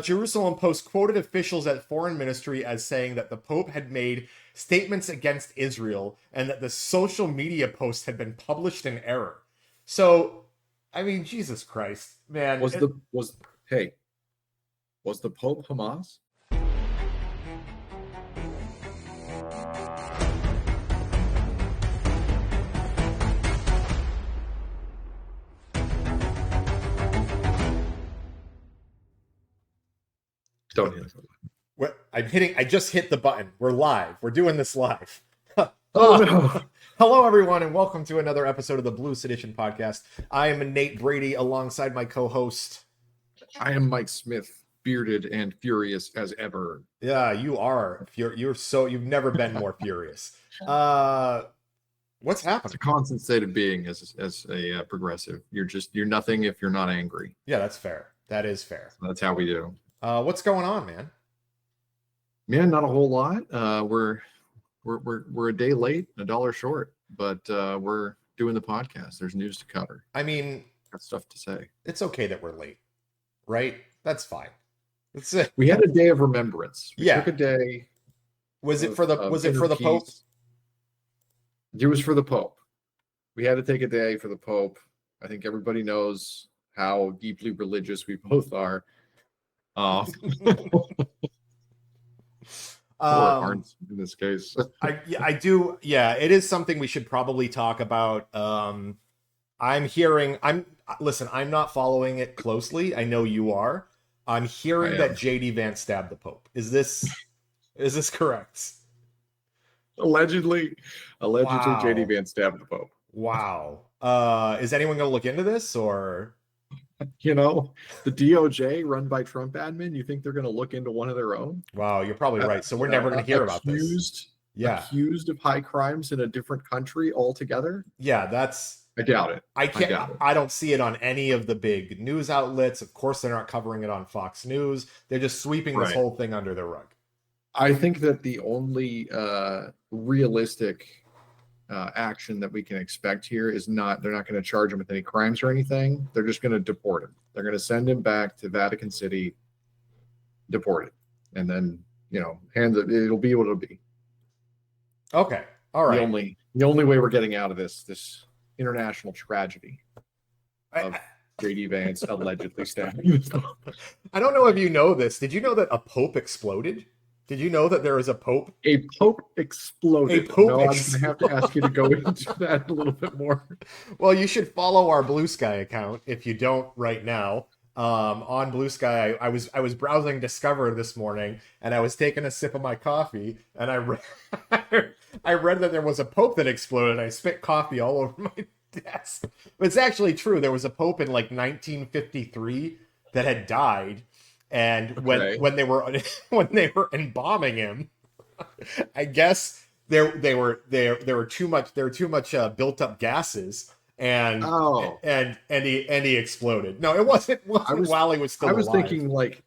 Jerusalem Post quoted officials at Foreign Ministry as saying that the Pope had made statements against Israel and that the social media post had been published in error. So, I mean, Jesus Christ, man. Was the Pope Hamas? Don't hit it. I just hit the button. We're live. We're doing this live. Oh, no. Hello, everyone, and welcome to another episode of the Blue Sedition podcast. I am Nate Brady alongside my co-host. I am Mike Smith, bearded and furious as ever. Yeah, you are. You've never been more furious. What's happening? It's a constant state of being as a progressive. You're nothing if you're not angry. Yeah, that's fair. That is fair. So that's how we do. What's going on, man? Man, not a whole lot. We're a day late, $1 short, but we're doing the podcast. There's news to cover. I mean, got stuff to say. It's okay that we're late, right? That's fine. We had a day of remembrance. We took a day. Was it for the Pope? It was for the Pope. We had to take a day for the Pope. I think everybody knows how deeply religious we both are. Or aren't in this case. I do. Yeah, it is something we should probably talk about. I'm not following it closely. I know you are. I'm hearing that JD Vance stabbed the Pope. Is this correct? Allegedly, wow. JD Vance stabbed the Pope. Wow. Is anyone going to look into this, or? You know, the DOJ run by Trump admin, you think they're going to look into one of their own? Wow, you're probably right. So we're never going to hear about this. Yeah. Accused of high crimes in a different country altogether? Yeah, I doubt it. I don't see it on any of the big news outlets. Of course, they're not covering it on Fox News. They're just sweeping this whole thing under the rug. I think that the only realistic action that we can expect here is they're not going to charge him with any crimes or anything. They're just going to deport him. They're going to send him back to Vatican City, deport him, and then, it'll be what it'll be. Okay. All right. The only way we're getting out of this international tragedy of JD Vance allegedly stabbing. I don't know if you know this. Did you know that a pope exploded? Did you know that there is a pope? A pope exploded. I'm going to have to ask you to go into that a little bit more. Well, you should follow our Blue Sky account if you don't right now. On Blue Sky, I was browsing Discover this morning, and I was taking a sip of my coffee, and I read that there was a pope that exploded, and I spit coffee all over my desk. But it's actually true. There was a pope in like 1953 that had died. And when they were embalming him, I guess there were too much built up gases, and he exploded. No, it wasn't while he was still alive. I was thinking like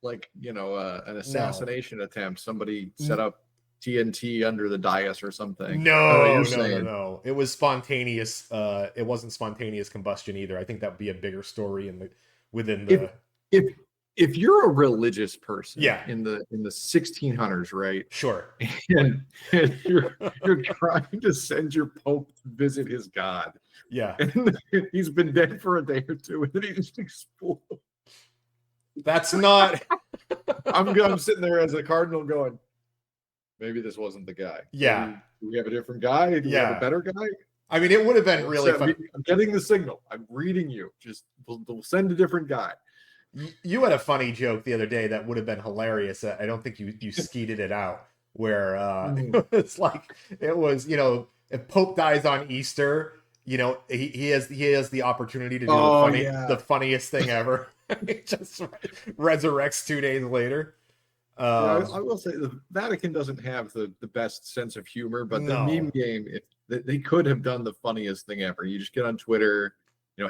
an assassination attempt. Somebody set up TNT under the dais or something. No. It was spontaneous. It wasn't spontaneous combustion either. I think that would be a bigger story within the. If you're a religious person, in the 1600s, right? Sure. And you're trying to send your pope to visit his god. Yeah. And he's been dead for a day or two, and then he just explodes. That's not. I'm sitting there as a cardinal going, maybe this wasn't the guy. Yeah. Do we have a different guy? Do we have a better guy? I mean, it would have been really fun. I'm getting the signal. I'm reading you. Just we'll send a different guy. You had a funny joke the other day that would have been hilarious. I don't think you skeeted it out. Where it's like it was, if Pope dies on Easter, he has the opportunity to do the funniest thing ever. He just resurrects 2 days later. I will say the Vatican doesn't have the best sense of humor, but the meme game, they could have done the funniest thing ever. You just get on Twitter,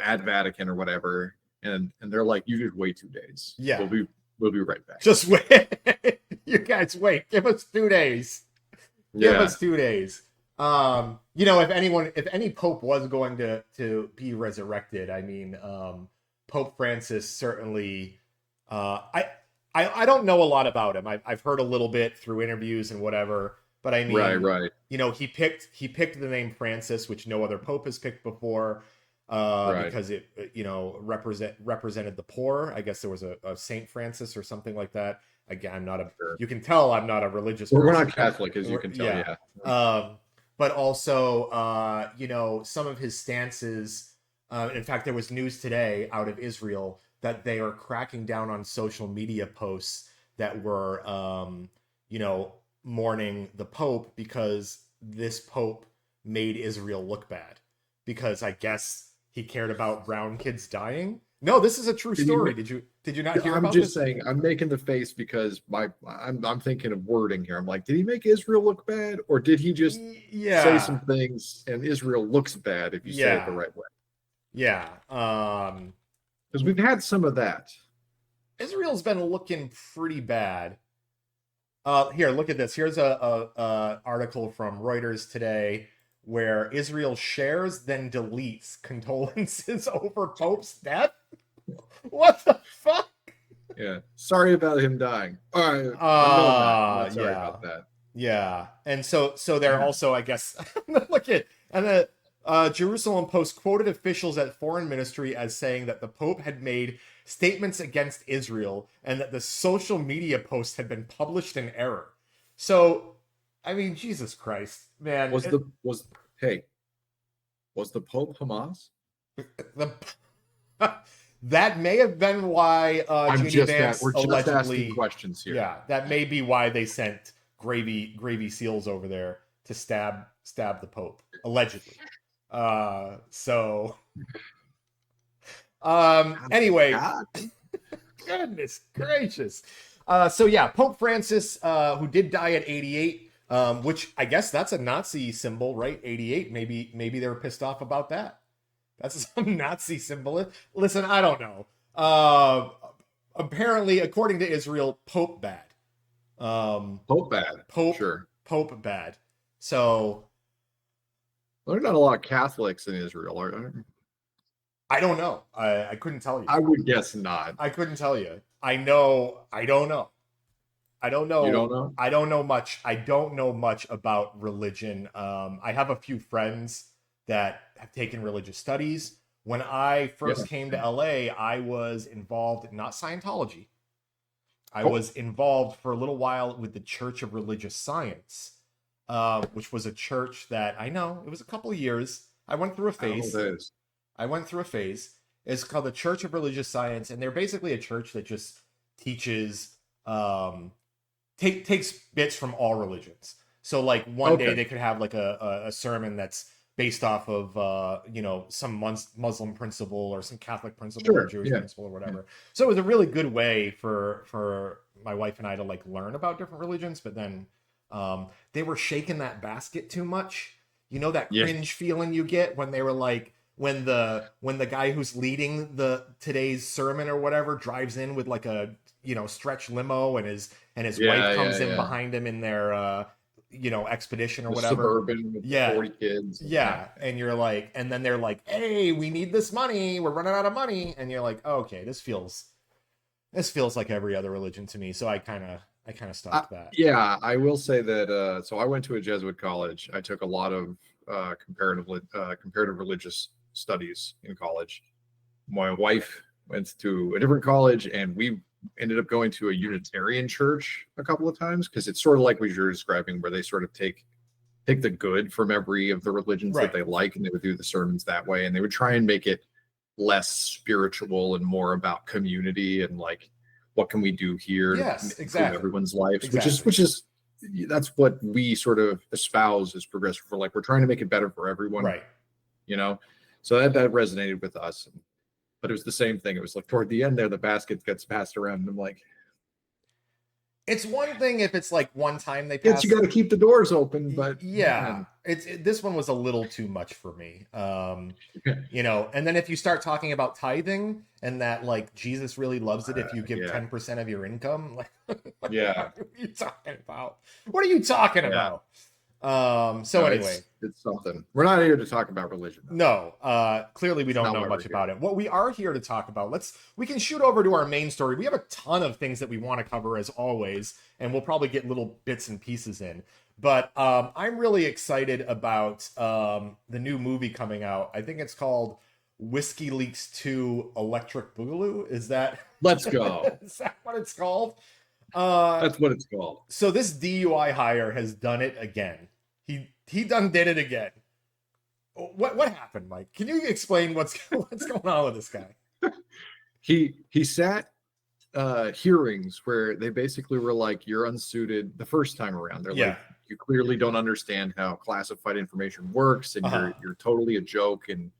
at Vatican or whatever. And they're like, you did wait 2 days. Yeah. We'll be right back. Just wait. You guys wait. Give us 2 days. Give us 2 days. If any pope was going to be resurrected, I mean, Pope Francis certainly I don't know a lot about him. I've heard a little bit through interviews and whatever, but I mean, Right. he picked the name Francis, which no other pope has picked before, Right. because it represented the poor. I guess there was a Saint Francis or something like that. Again, I'm not a. Sure. You can tell I'm not a religious We're person. not Catholic, as you can tell. Yeah. But also, some of his stances. In fact, there was news today out of Israel that they are cracking down on social media posts that were, mourning the Pope because this Pope made Israel look bad because I guess he cared about brown kids dying. No, this is a true story. Did you not hear about this? I'm just saying, I'm making the face because I'm thinking of wording here. I'm like, did he make Israel look bad, or did he just say some things and Israel looks bad if you say it the right way? Yeah. Because we've had some of that. Israel's been looking pretty bad. Here, look at this. Here's a article from Reuters today where Israel shares then deletes condolences over Pope's death. What the fuck? Yeah. Sorry about him dying. All right. I'm sorry about that. Yeah. And so they're also, I guess, look at, and the Jerusalem Post quoted officials at Foreign Ministry as saying that the Pope had made statements against Israel and that the social media post had been published in error. So, I mean, Jesus Christ, man. Was the Pope Hamas? That may have been why JD Vance we're just allegedly asking questions here. Yeah, that may be why they sent gravy seals over there to stab the Pope, allegedly. Anyway, goodness gracious. Pope Francis, who did die at 88, which I guess that's a Nazi symbol, right? 88. Maybe they were pissed off about that. That's some Nazi symbol. Listen, I don't know. Apparently, according to Israel, Pope bad. Pope bad. Sure. Pope bad. So there are not a lot of Catholics in Israel, are there? I don't know. I couldn't tell you. I would guess not. I couldn't tell you. I don't know. You don't know? I don't know much. I don't know much about religion. I have a few friends that have taken religious studies. When I first came to LA, I was involved, not Scientology. I was involved for a little while with the Church of Religious Science, which was a church that I know, it was a couple of years. I went through a phase. It's called the Church of Religious Science, and they're basically a church that just teaches, takes bits from all religions. So like one day they could have like a sermon that's based off of some Muslim principle or some Catholic principle or Jewish principle or whatever. So it was a really good way for my wife and I to like learn about different religions. But then they were shaking that basket too much. You know that cringe feeling you get when they were like when the guy who's leading today's sermon or whatever drives in with like a stretch limo and his wife comes in behind him in their expedition or whatever. Suburban with 40 kids. Yeah. And you're like, and then they're like, hey, we need this money. We're running out of money. And you're like, oh, okay, this feels like every other religion to me. So I kind of stopped that. Yeah, I will say that. So I went to a Jesuit college. I took a lot of comparative religious studies in college. My wife went to a different college, and we ended up going to a Unitarian church a couple of times because it's sort of like what you're describing, where they sort of take the good from every of the religions that they like, and they would do the sermons that way, and they would try and make it less spiritual and more about community and like what can we do here to improve everyone's lives, which is that's what we sort of espouse as progressive. For like, we're trying to make it better for everyone, right? So that resonated with us. But it was the same thing. It was like toward the end there, the basket gets passed around, and I'm like, it's one thing if it's like one time they pass. Yes, you got to keep the doors open, but this one was a little too much for me. And then if you start talking about tithing and that like Jesus really loves it if you give 10% of your income, like, what are you talking about? What are you talking about? So No, anyway, it's something. We're not here to talk about religion, though. no, clearly we It's don't not know why much we're here. about it. What we are here to talk about, we can shoot over to our main story. We have a ton of things that we want to cover as always, and we'll probably get little bits and pieces in. But I'm really excited about the new movie coming out. I think it's called Whiskey Leaks 2 Electric Boogaloo. Is that Let's go. is that what it's called? Uh, That's what it's called. so this DUI hire has done it again. He done did it again. What happened, Mike? Can you explain what's going on with this guy? He sat hearings where they basically were like, you're unsuited the first time around. They're Yeah. like, you clearly don't understand how classified information works, and you're totally a joke, and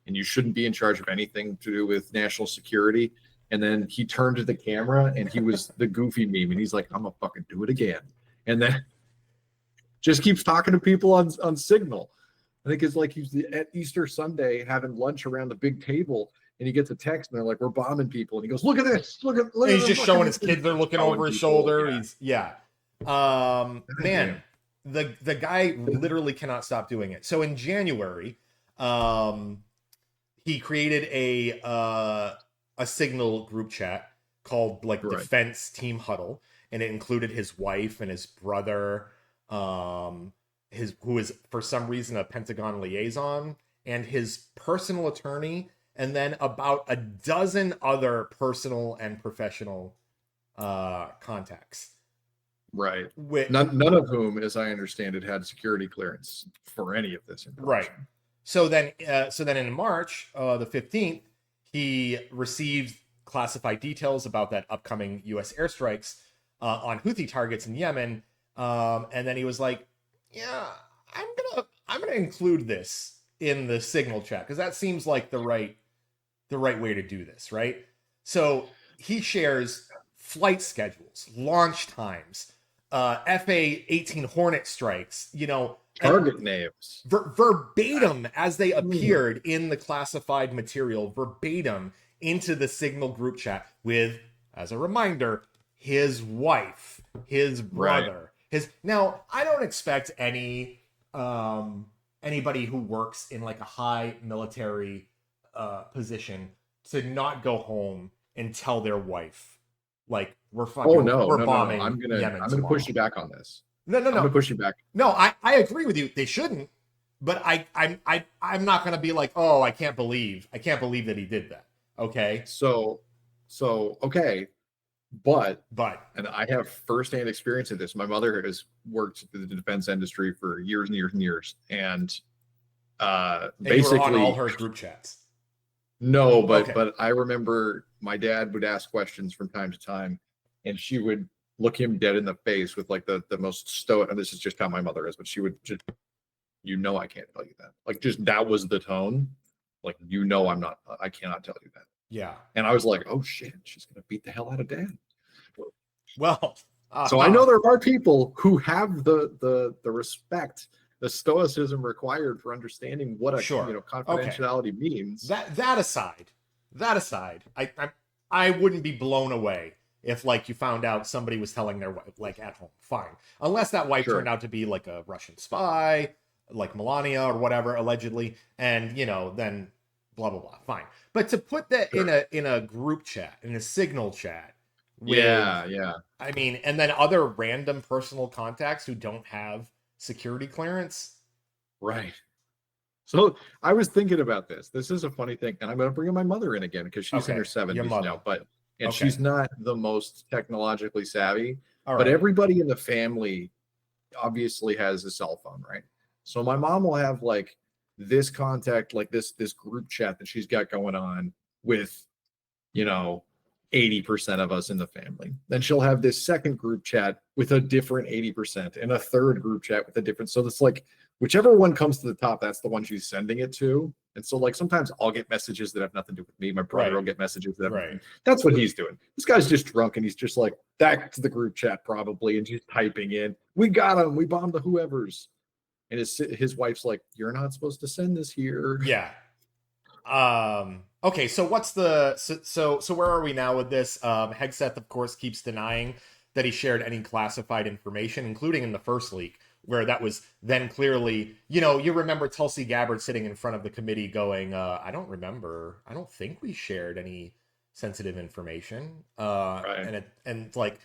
you shouldn't be in charge of anything to do with national security. And then he turned to the camera and he was the goofy meme, and he's like, I'm gonna fucking do it again. And then just keeps talking to people on Signal. I think it's like he's at Easter Sunday having lunch around the big table, and he gets a text and they're like, we're bombing people, and he goes, look at this, look at And he's them just showing his fucking-" kids. They're looking showing over his people, shoulder. yeah. Man, the guy literally cannot stop doing it. So in January, he created a Signal group chat called like Right. Defense Team Huddle, and it included his wife and his brother, who is for some reason a Pentagon liaison, and his personal attorney, and then about a dozen other personal and professional contacts. Right. With, None of whom, as I understand it, had security clearance for any of this information. right. So then in March, the 15th, he received classified details about that upcoming U.S. airstrikes on Houthi targets in Yemen, and then he was like, "Yeah, I'm gonna include this in the Signal chat because that seems like the right way to do this, right?" So he shares flight schedules, launch times, FA-18 Hornet strikes, Target names. verbatim as they appeared in the classified material, verbatim into the Signal group chat with, as a reminder, his wife, his brother, Now, I don't expect anybody who works in like a high military position to not go home and tell their wife, like, we're fucking, we're bombing Yemen. I'm gonna push you back on this. No. I'm gonna push you back. No, I agree with you. They shouldn't, but I'm not gonna be like, oh, I can't believe that he did that. Okay. So okay, but But and I have firsthand experience of this. My mother has worked in the defense industry for years and years and years, and basically you were on all her group chats. no, but Okay. but I remember my dad would ask questions from time to time, and she would look him dead in the face with like the most stoic. And this is just how my mother is, but she would just, I can't tell you that. Like, just that was the tone. Like, I cannot tell you that. Yeah. And I was like, oh shit, she's gonna beat the hell out of dad. Well, So I know there are people who have the respect, the stoicism required for understanding what a Sure. confidentiality means. That aside, I wouldn't be blown away if like you found out somebody was telling their wife like at home. Fine, unless that wife Sure. turned out to be like a Russian spy, like Melania or whatever allegedly, and then blah blah blah. Fine, but to put that Sure. in a group chat, in a Signal chat, with, Yeah. I mean, and then other random personal contacts who don't have security clearance. Right. So I was thinking about this. This is a funny thing, and I'm going to bring my mother in again because she's in her 70s now, and she's not the most technologically savvy. All but right. everybody in the family obviously has a cell phone, right? So my mom will have like this contact, like this group chat that she's got going on with, 80% of us in the family. Then she'll have this second group chat with a different 80% and a third group chat with a different. So it's like whichever one comes to the top, that's the one she's sending it to. And so like sometimes I'll get messages that have nothing to do with me. My brother will get messages that have That's what he's doing. This guy's just drunk and he's just like back to the group chat probably, and he's typing in, we got him, we bombed the whoever's. And his wife's like, you're not supposed to send this here. Yeah. Okay, so what's so where are we now with this? Hegseth, of course, keeps denying that he shared any classified information, including in the first leak, where that was then clearly, you remember Tulsi Gabbard sitting in front of the committee going, I don't think we shared any sensitive information. Right. And like,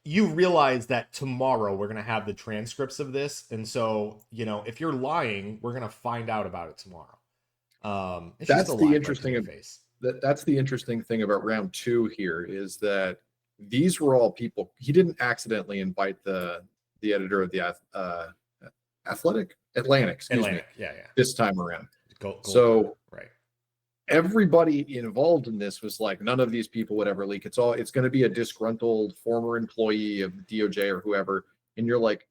you realize that tomorrow we're going to have the transcripts of this. And so, if you're lying, we're going to find out about it tomorrow. It's just a That's the lie right to their interesting face. that's the interesting thing about round two here is that these were all people. He didn't accidentally invite the editor of the Atlantic, excuse me, Atlantic, yeah. this time around. Gold So right. Everybody involved in this was like, none of these people would ever leak. It's going to be a disgruntled former employee of DOJ or whoever. And you're like,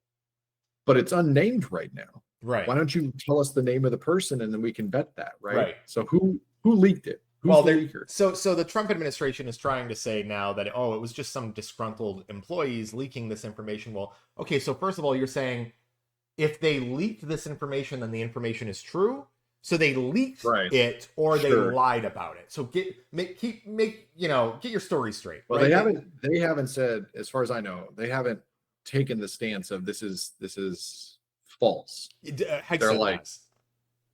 but it's unnamed right now. Right. Why don't you tell us the name of the person and then we can vet that, right? Right. So who leaked it? Who's the leaker? So the Trump administration is trying to say now that, it was just some disgruntled employees leaking this information. Well, okay, so first of all, you're saying if they leaked this information, then the information is true. So they leaked it, or they lied about it. So get your story straight. Well, right? they haven't said, as far as I know, they haven't taken the stance of this is false. Hegseth They're like,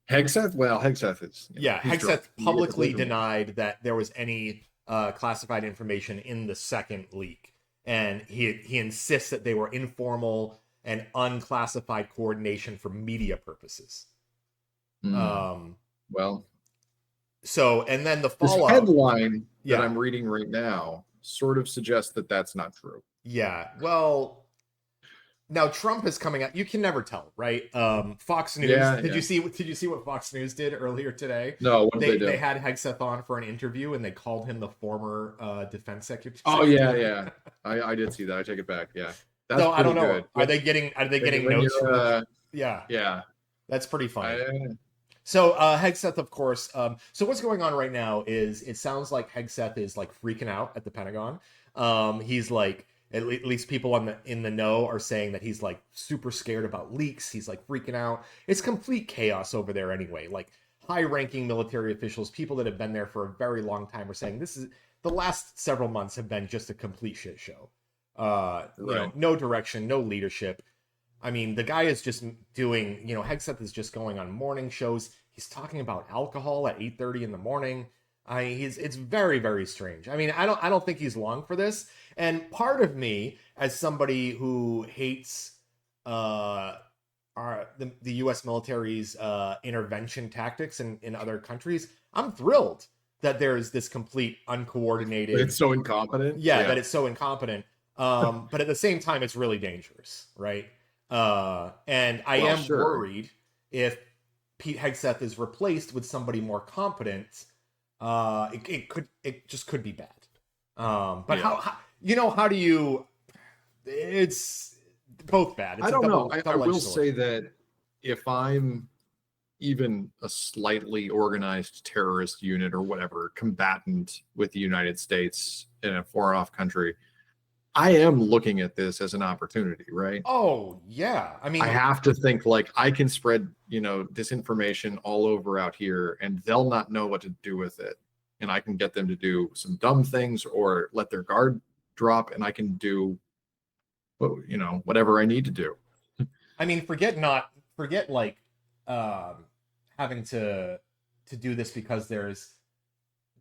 Hegseth? Well, Hegseth is. Hegseth publicly denied that there was any classified information in the second leak, and he insists that they were informal and unclassified coordination for media purposes. Well, so, and then the follow-up headline that I'm reading right now sort of suggests that that's not true. Yeah. Well, now Trump is coming out. You can never tell, right? Fox News. Did you see what Fox News did earlier today? No, what did they do? They had Hegseth on for an interview, and they called him the former defense secretary. Oh yeah. I did see that. I take it back. Yeah. That's I don't know. Good. Are they getting notes? Yeah. That's pretty funny. So Hegseth, of course. So what's going on right now is it sounds like Hegseth is like freaking out at the Pentagon. He's like, at least people in the know are saying that he's like super scared about leaks. He's like freaking out. It's complete chaos over there anyway. Like high-ranking military officials, people that have been there for a very long time, are saying the last several months have been just a complete shit show. No direction, no leadership. I mean, the guy is just doing, Hegseth is just going on morning shows. He's talking about alcohol at 8:30 in the morning. It's very, very strange. I mean, I don't think he's long for this. And part of me, as somebody who hates the U.S. military's intervention tactics in other countries, I'm thrilled that there's this complete uncoordinated. It's so incompetent. Yeah, that it's so incompetent. But at the same time, it's really dangerous, right? And I am worried if Pete Hegseth is replaced with somebody more competent, it just could be bad. But how do you? It's both bad. It's I don't know. I will say that if I'm even a slightly organized terrorist unit or whatever, combatant with the United States in a far-off country, I am looking at this as an opportunity, right? Oh, yeah. I mean, I have to think like I can spread, disinformation all over out here and they'll not know what to do with it. And I can get them to do some dumb things or let their guard drop, and I can do, whatever I need to do. I mean, forget like having to do this because there's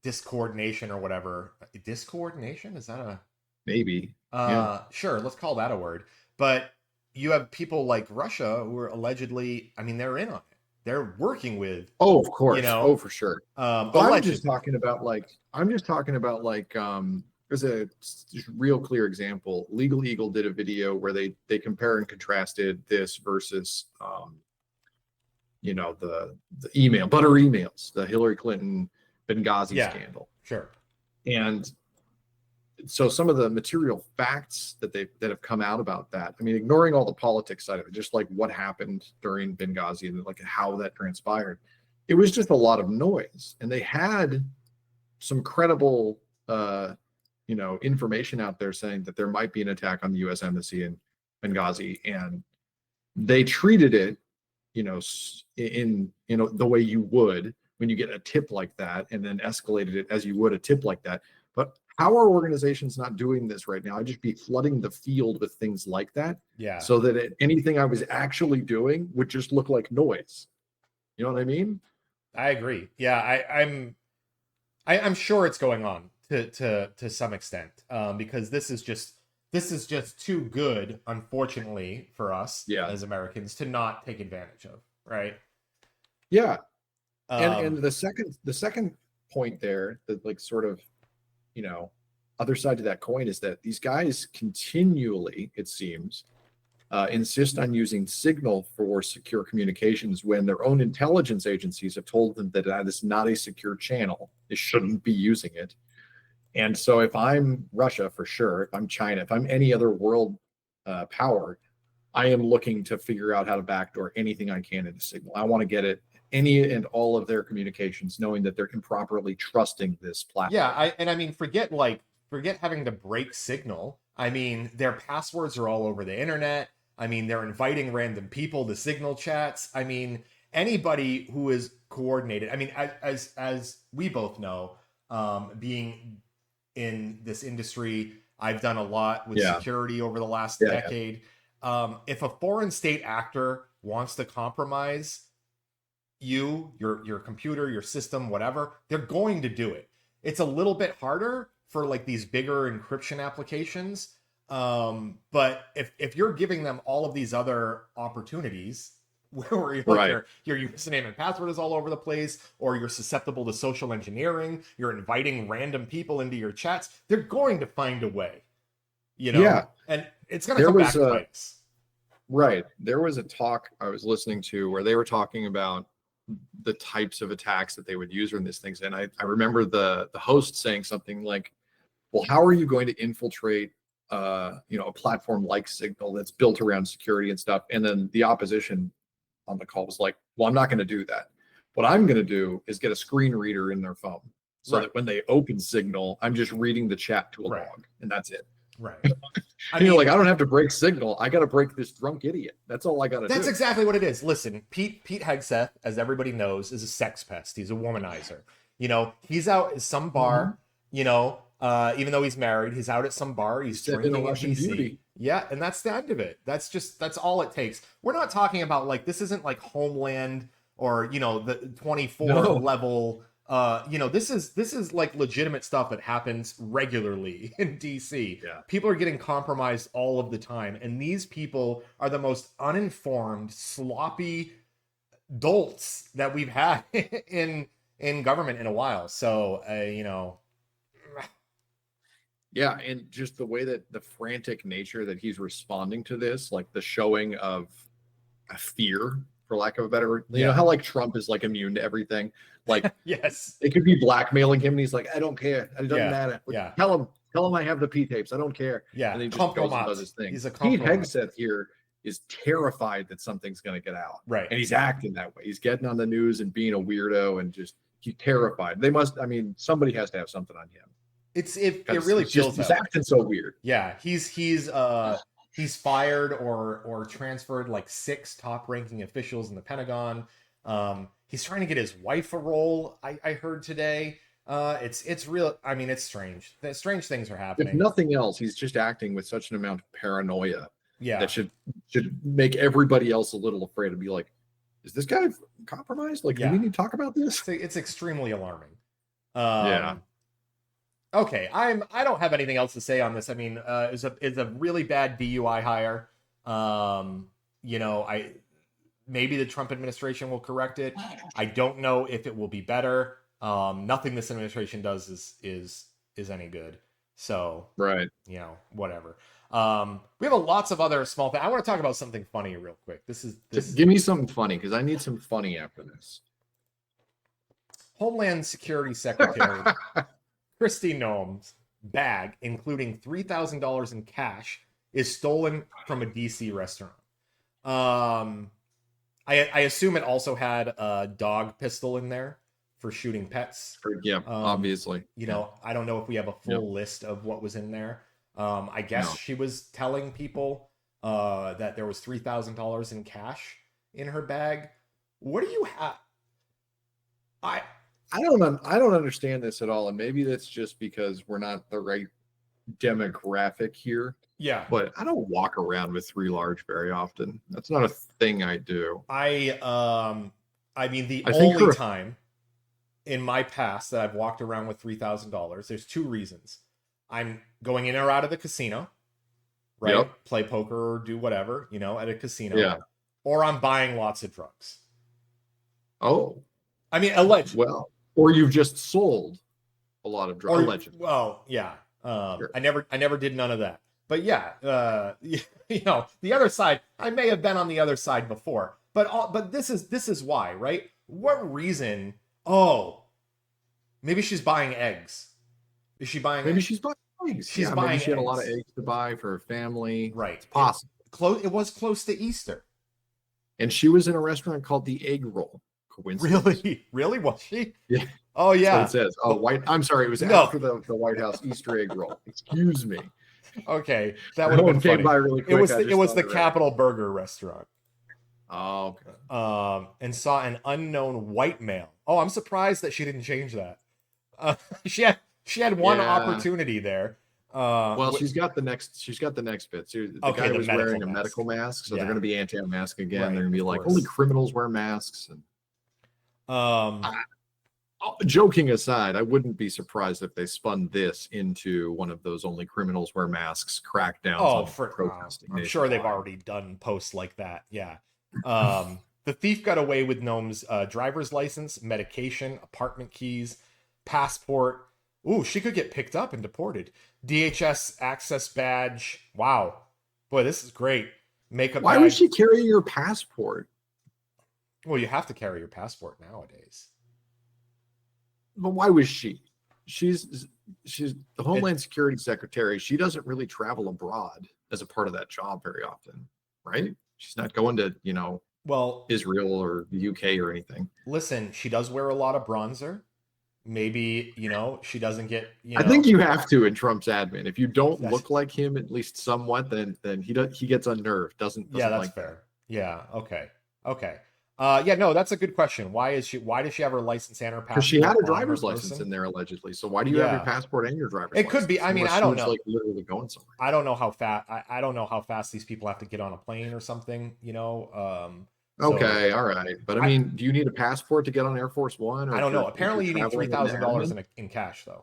discoordination or whatever. Discoordination? Is that a maybe? Sure, let's call that a word. But you have people like Russia who are allegedly, I mean, they're in on it. They're working with. Oh, of course. For sure. I'm just talking about there's a real clear example. Legal Eagle did a video where they compare and contrasted this versus the butter emails, the Hillary Clinton Benghazi scandal. Sure. And so some of the material facts that have come out about that, I mean, ignoring all the politics side of it, just like what happened during Benghazi and like how that transpired, it was just a lot of noise. And they had some credible, information out there saying that there might be an attack on the U.S. Embassy in Benghazi, and they treated it, in the way you would when you get a tip like that, and then escalated it as you would a tip like that. But how are organizations not doing this right now? I'd just be flooding the field with things like that, Yeah, so that anything I was actually doing would just look like noise. You know what I mean? I agree. Yeah, I'm sure it's going on to some extent, because this is just too good, unfortunately, for us Yeah. as Americans to not take advantage of, right? Yeah. And Um, the second point there, that like sort of, you know, other side to that coin, is that these guys continually, it seems, insist on using Signal for secure communications when their own intelligence agencies have told them that that is not a secure channel. They shouldn't be using it. And so, if I'm Russia, for sure, if I'm China, if I'm any other world power, I am looking to figure out how to backdoor anything I can into Signal. I want to get it any and all of their communications, knowing that they're improperly trusting this yeah, platform. I mean, forget having to break Signal. I mean, their passwords are all over the internet. I mean, they're inviting random people to Signal chats. I mean, anybody who is coordinated. I mean, as we both know, being in this industry, I've done a lot with Yeah, security over the last yeah, yeah. decade. If a foreign state actor wants to compromise your computer, your system, whatever, they're going to do it. It's a little bit harder for like these bigger encryption applications. But if you're giving them all of these other opportunities where you're like Right. your username and password is all over the place, or you're susceptible to social engineering, you're inviting random people into your chats, they're going to find a way, Yeah. and it's going to There come was back to a bite us. Right. There was a talk I was listening to where they were talking about the types of attacks that they would use in these things. And I remember the host saying something like, well, how are you going to infiltrate a platform like Signal that's built around security and stuff? And then the opposition on the call was like, well, I'm not going to do that. What I'm going to do is get a screen reader in their phone so Right, that when they open Signal, I'm just reading the chat to a right, log, and that's it. right. I And you're like, mean, I don't have to break Signal. I got to break this drunk idiot. That's all I got to that's do. exactly what it is. Listen, Pete Hegseth, as everybody knows, is a sex pest. He's a womanizer. He's out at some Mhm. bar. Even though he's married, he's out at some bar. He He's sent in a drinking in Russian DC. beauty. Yeah, and that's the end of it. That's all it takes. We're not talking about like this isn't like Homeland or the 24 No. level. This is like legitimate stuff that happens regularly in DC. Yeah. People are getting compromised all of the time, and these people are the most uninformed, sloppy dolts that we've had in government in a while. So, Yeah. And just the way that the frantic nature that he's responding to this, like the showing of a fear, for lack of a better, yeah, how like Trump is like immune to everything. Like yes, they could be blackmailing him and he's like, I don't care. It doesn't yeah, matter. yeah, Tell him I have the P tapes. I don't care. yeah. And he just goes and does Compromat. his thing. He's a Pete compromat. Hegseth here is terrified that something's going to get out. Right. And he's acting that way. He's getting on the news and being a weirdo and just he's terrified. Somebody has to have something on him It because really feels he's that way. acting so weird. Yeah, he's fired or transferred like six top ranking officials in the Pentagon. He's trying to get his wife a role. I heard today. It's real. I mean, it's strange. Strange things are If happening. nothing else, he's just acting with such an amount of paranoia Yeah, that should make everybody else a little afraid to be like, is this guy compromised? Like, do we yeah. need to talk about this? It's extremely alarming. Yeah. Um, okay, I don't have anything else to say on this. I mean, it's a really bad DUI hire. I maybe the Trump administration will correct it. I don't know if it will be better. Nothing this administration does is any good. So, Right. whatever. We have lots of other small things. I want to talk about something funny real quick. This Give me something funny because I need some funny after this. Homeland Security Secretary Kristi Noem's bag, including $3,000 in cash, is stolen from a DC restaurant. Um, I assume it also had a dog pistol in there for shooting pets. Yeah, Um, obviously. Yeah. I don't know if we have a Yep. full list of what was in there. I guess No. she was telling people that there was $3,000 in cash in her bag. What do you have? I I don't understand this at all, and maybe that's just because we're not the right demographic here. Yeah. But I don't walk around with three large very often. That's not a thing I do. I mean, the I think only her time in my past that I've walked around with $3,000, there's two reasons. I'm going in or out of the casino, right? Yep. Play poker or do whatever, at a casino. Yeah. Or I'm buying lots of drugs. Oh, I mean, allegedly. well, or you've just sold a lot of drugs. Allegedly. Well, yeah. Sure. I never did none of that. But yeah, the other side, I may have been on the other side before. But this is why, right? What reason? Oh, maybe she's buying eggs. Is she buying Maybe eggs? she's buying eggs. She's Yeah, buying maybe she had a lot of eggs. eggs to buy for her family. Right. It's possible. It was close to Easter. And she was in a restaurant called the Egg Roll. Coincidence. Really was she? Yeah. Oh yeah. That's what it says. Oh, I'm sorry. It was after the White House Easter egg roll. Excuse me. Okay, that would have been funny. By really quick. It was the Capitol Burger restaurant. Oh, okay. And saw an unknown white male. Oh, I'm surprised that she didn't change that. She had one opportunity there. Well, she's got the next bit. So the guy was wearing a medical mask, so they're going to be anti-mask again. Right, they're going to be like, only criminals wear masks. And joking aside, I wouldn't be surprised if they spun this into one of those only criminals wear masks crackdowns. Oh, for protesting. I'm sure they've already done posts like that. Yeah. The thief got away with Noem's driver's license, medication, apartment keys, passport. Ooh, she could get picked up and deported. DHS access badge. Wow. Boy, this is great. Makeup. Why was she carrying your passport? Well, you have to carry your passport nowadays. But why was she? She's the Homeland Security Secretary. She doesn't really travel abroad as a part of that job very often, right? She's not going to, Israel or the UK or anything. Listen, she does wear a lot of bronzer. Maybe, she doesn't get, I think you have to in Trump's admin. If you don't look like him at least somewhat, then he gets unnerved. Doesn't that's like fair. That. Yeah. Okay. No, that's a good question. Why does she have her license and her passport? Because she had a driver's license in there allegedly. So why do you have your passport and your driver's license? It could be. I mean, I don't know. Like literally going somewhere. I don't know how fast. I don't know how fast these people have to get on a plane or something. Okay, all right. But I mean, do you need a passport to get on Air Force One? I don't know. Apparently, you need $3,000 in cash, though.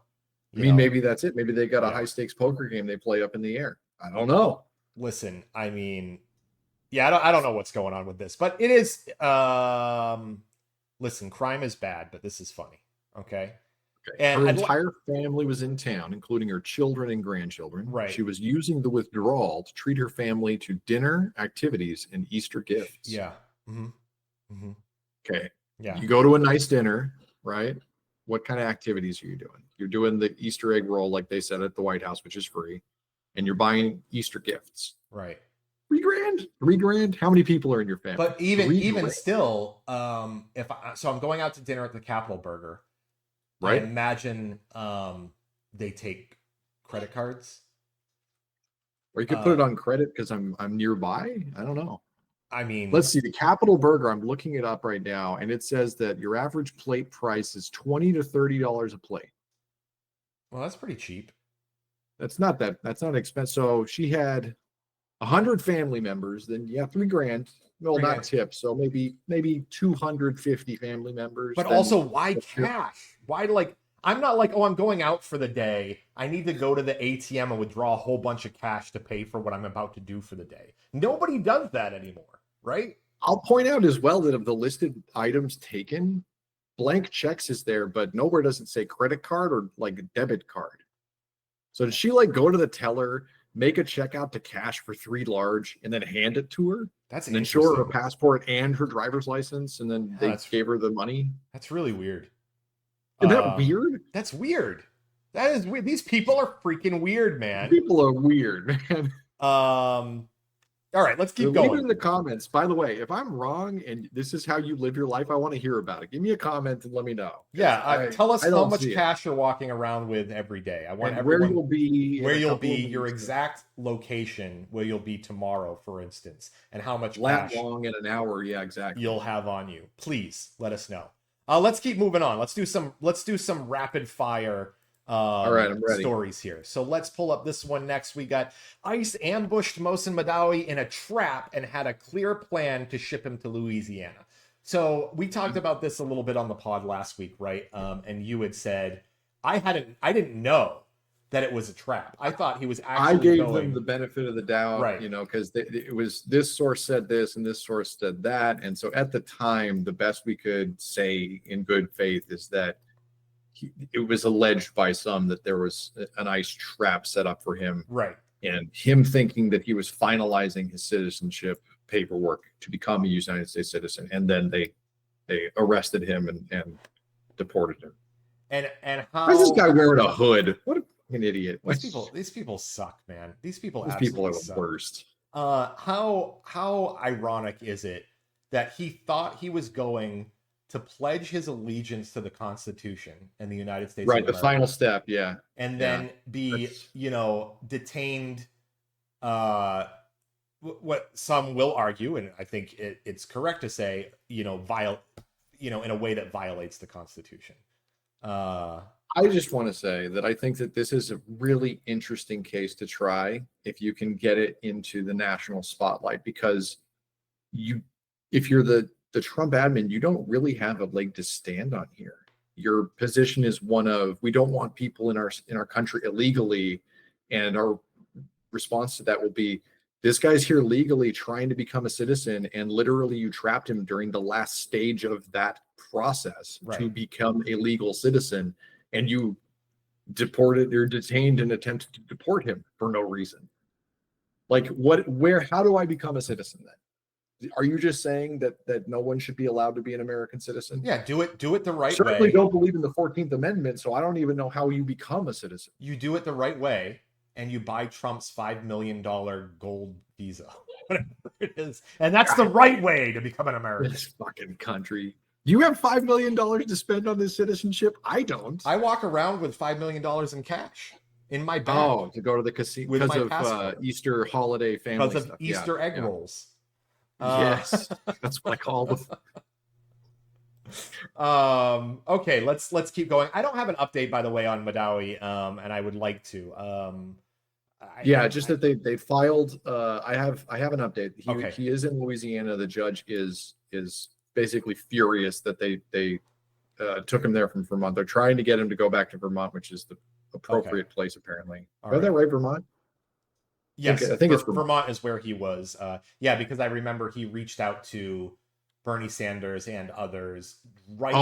I mean, maybe that's it. Maybe they got a high stakes poker game they play up in the air. I don't know. Listen, I mean, I don't know what's going on with this, but it is. Listen, crime is bad, but this is funny. Okay. And her entire family was in town, including her children and grandchildren. Right. She was using the withdrawal to treat her family to dinner, activities, and Easter gifts. Yeah. Mm-hmm. Mm-hmm. Okay. Yeah. You go to a nice dinner, right? What kind of activities are you doing? You're doing the Easter egg roll, like they said at the White House, which is free, and you're buying Easter gifts. Right. $3,000. How many people are in your family? But even still, I'm going out to dinner at the Capitol Burger. Right. I imagine they take credit cards. Or you could put it on credit because I'm nearby. I don't know. I mean, let's see, the Capitol Burger. I'm looking it up right now, and it says that your average plate price is $20 to $30 a plate. Well, that's pretty cheap. That's not expensive. So she had 100 family members. Then $3,000. Well, not tips. So maybe 250 family members. But also, why cash? Why I'm not like, I'm going out for the day. I need to go to the ATM and withdraw a whole bunch of cash to pay for what I'm about to do for the day. Nobody does that anymore, right? I'll point out as well that of the listed items taken, blank checks is there, but nowhere does it say credit card or like a debit card. So did she go to the teller, make a check out to cash for $3 large, and then hand it to her? And then show her passport and her driver's license, and then they gave her the money? That's really weird. Is that weird? That's weird. That is weird. These people are freaking weird, man. People are weird, man. All right, let's keep going. Leave it in the comments. By the way, if I'm wrong and this is how you live your life, I want to hear about it. Give me a comment and let me know. Yeah, tell us how much cash you're walking around with every day. I want where you'll be, your exact location, where you'll be tomorrow, for instance, and how much cash long in an hour. Yeah, exactly. You'll have on you. Please let us know. Let's keep moving on. Let's do some rapid fire All right, I'm ready. stories here. So let's pull up this one next. We got ICE ambushed Mohsen Mahdawi in a trap and had a clear plan to ship him to Louisiana. So we talked about this a little bit on the pod last week, right? And you had said I didn't know that it was a trap. I thought he was actually I gave them the benefit of the doubt, right. you know, because it was this source said this and this source said that. And so at the time, the best we could say in good faith is that it was alleged by some that there was an ICE trap set up for him. Right. And him thinking that he was finalizing his citizenship paperwork to become a United States citizen. And then they arrested him and deported him. And how is this guy wearing a hood? What an idiot. These people suck, man. These people are the worst. How ironic is it that he thought he was going to pledge his allegiance to the Constitution and the United States, right? The final step, yeah, and then be detained. What some will argue, and I think it's correct to say, in a way that violates the Constitution. I just want to say that I think that this is a really interesting case to try if you can get it into the national spotlight, because if you're the Trump admin, you don't really have a leg to stand on here. Your position is one of, we don't want people in our country illegally, and our response to that will be, this guy's here legally trying to become a citizen, and literally you trapped him during the last stage of that process to become a legal citizen, and you deported or detained and attempted to deport him for no reason. Like, how do I become a citizen then? Are you just saying that no one should be allowed to be an American citizen? Yeah, do it the right way. Certainly don't believe in the 14th Amendment, so I don't even know how you become a citizen. You do it the right way, and you buy Trump's $5 million gold visa, whatever it is. And that's the right way to become an American. This fucking country. You have $5 million to spend on this citizenship? I don't. I walk around with $5 million in cash in my bag. Oh, to go to the casino because of Easter holiday family because of stuff. Easter egg rolls. Yes, that's what I call them. Okay, let's keep going. I don't have an update, by the way, on Mahdawi, and I would like to. That they filed. I have an update. He is in Louisiana. The judge is basically furious that they took him there from Vermont. They're trying to get him to go back to Vermont, which is the appropriate place, apparently. Is that right, Vermont? Yes, I think it's Vermont is where he was. Because I remember he reached out to Bernie Sanders and others right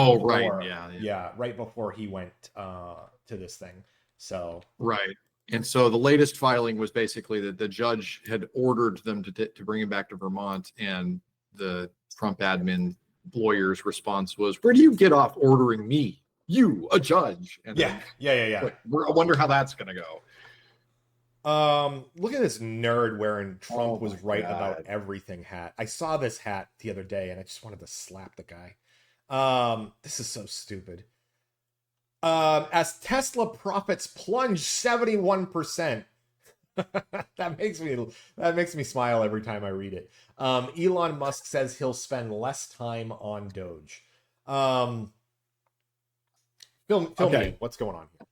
before he went to this thing. So right. And so the latest filing was basically that the judge had ordered them to bring him back to Vermont, and the Trump admin lawyer's response was, "Where do you get off ordering me? You, a judge?" And yeah. I wonder how that's gonna go. Look at this nerd wearing Trump was right about everything hat. I saw this hat the other day and I just wanted to slap the guy. This is so stupid. As Tesla profits plunge 71%. that makes me smile every time I read it. Elon Musk says he'll spend less time on Doge. Fill me in. What's going on here?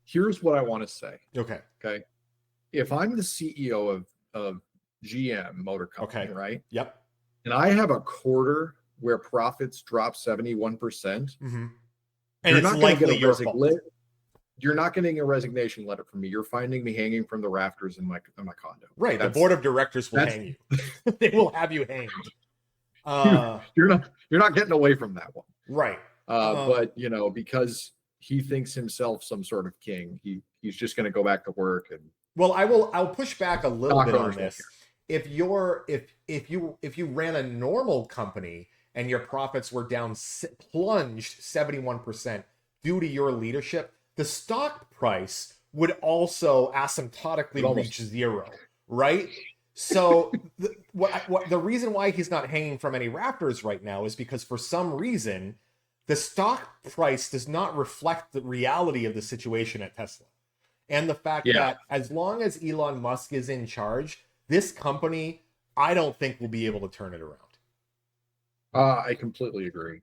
Here's what I want to say. Okay. If I'm the CEO of GM Motor Company, right? Yep. And I have a quarter where profits drop 71%, mm-hmm. And it's likely your fault. You're not getting a resignation letter from me. You're finding me hanging from the rafters in my condo. Right. The board of directors will hang you. They will have you hanged. You're not getting away from that one. Right. But because he thinks himself some sort of king, he's just going to go back to work. And well, I'll push back a little bit on this. If you ran a normal company and your profits were plunged 71% due to your leadership, the stock price would also asymptotically reach zero, right? So the reason why he's not hanging from any rafters right now is because for some reason the stock price does not reflect the reality of the situation at Tesla. And the fact that as long as Elon Musk is in charge, this company, I don't think will be able to turn it around. I completely agree.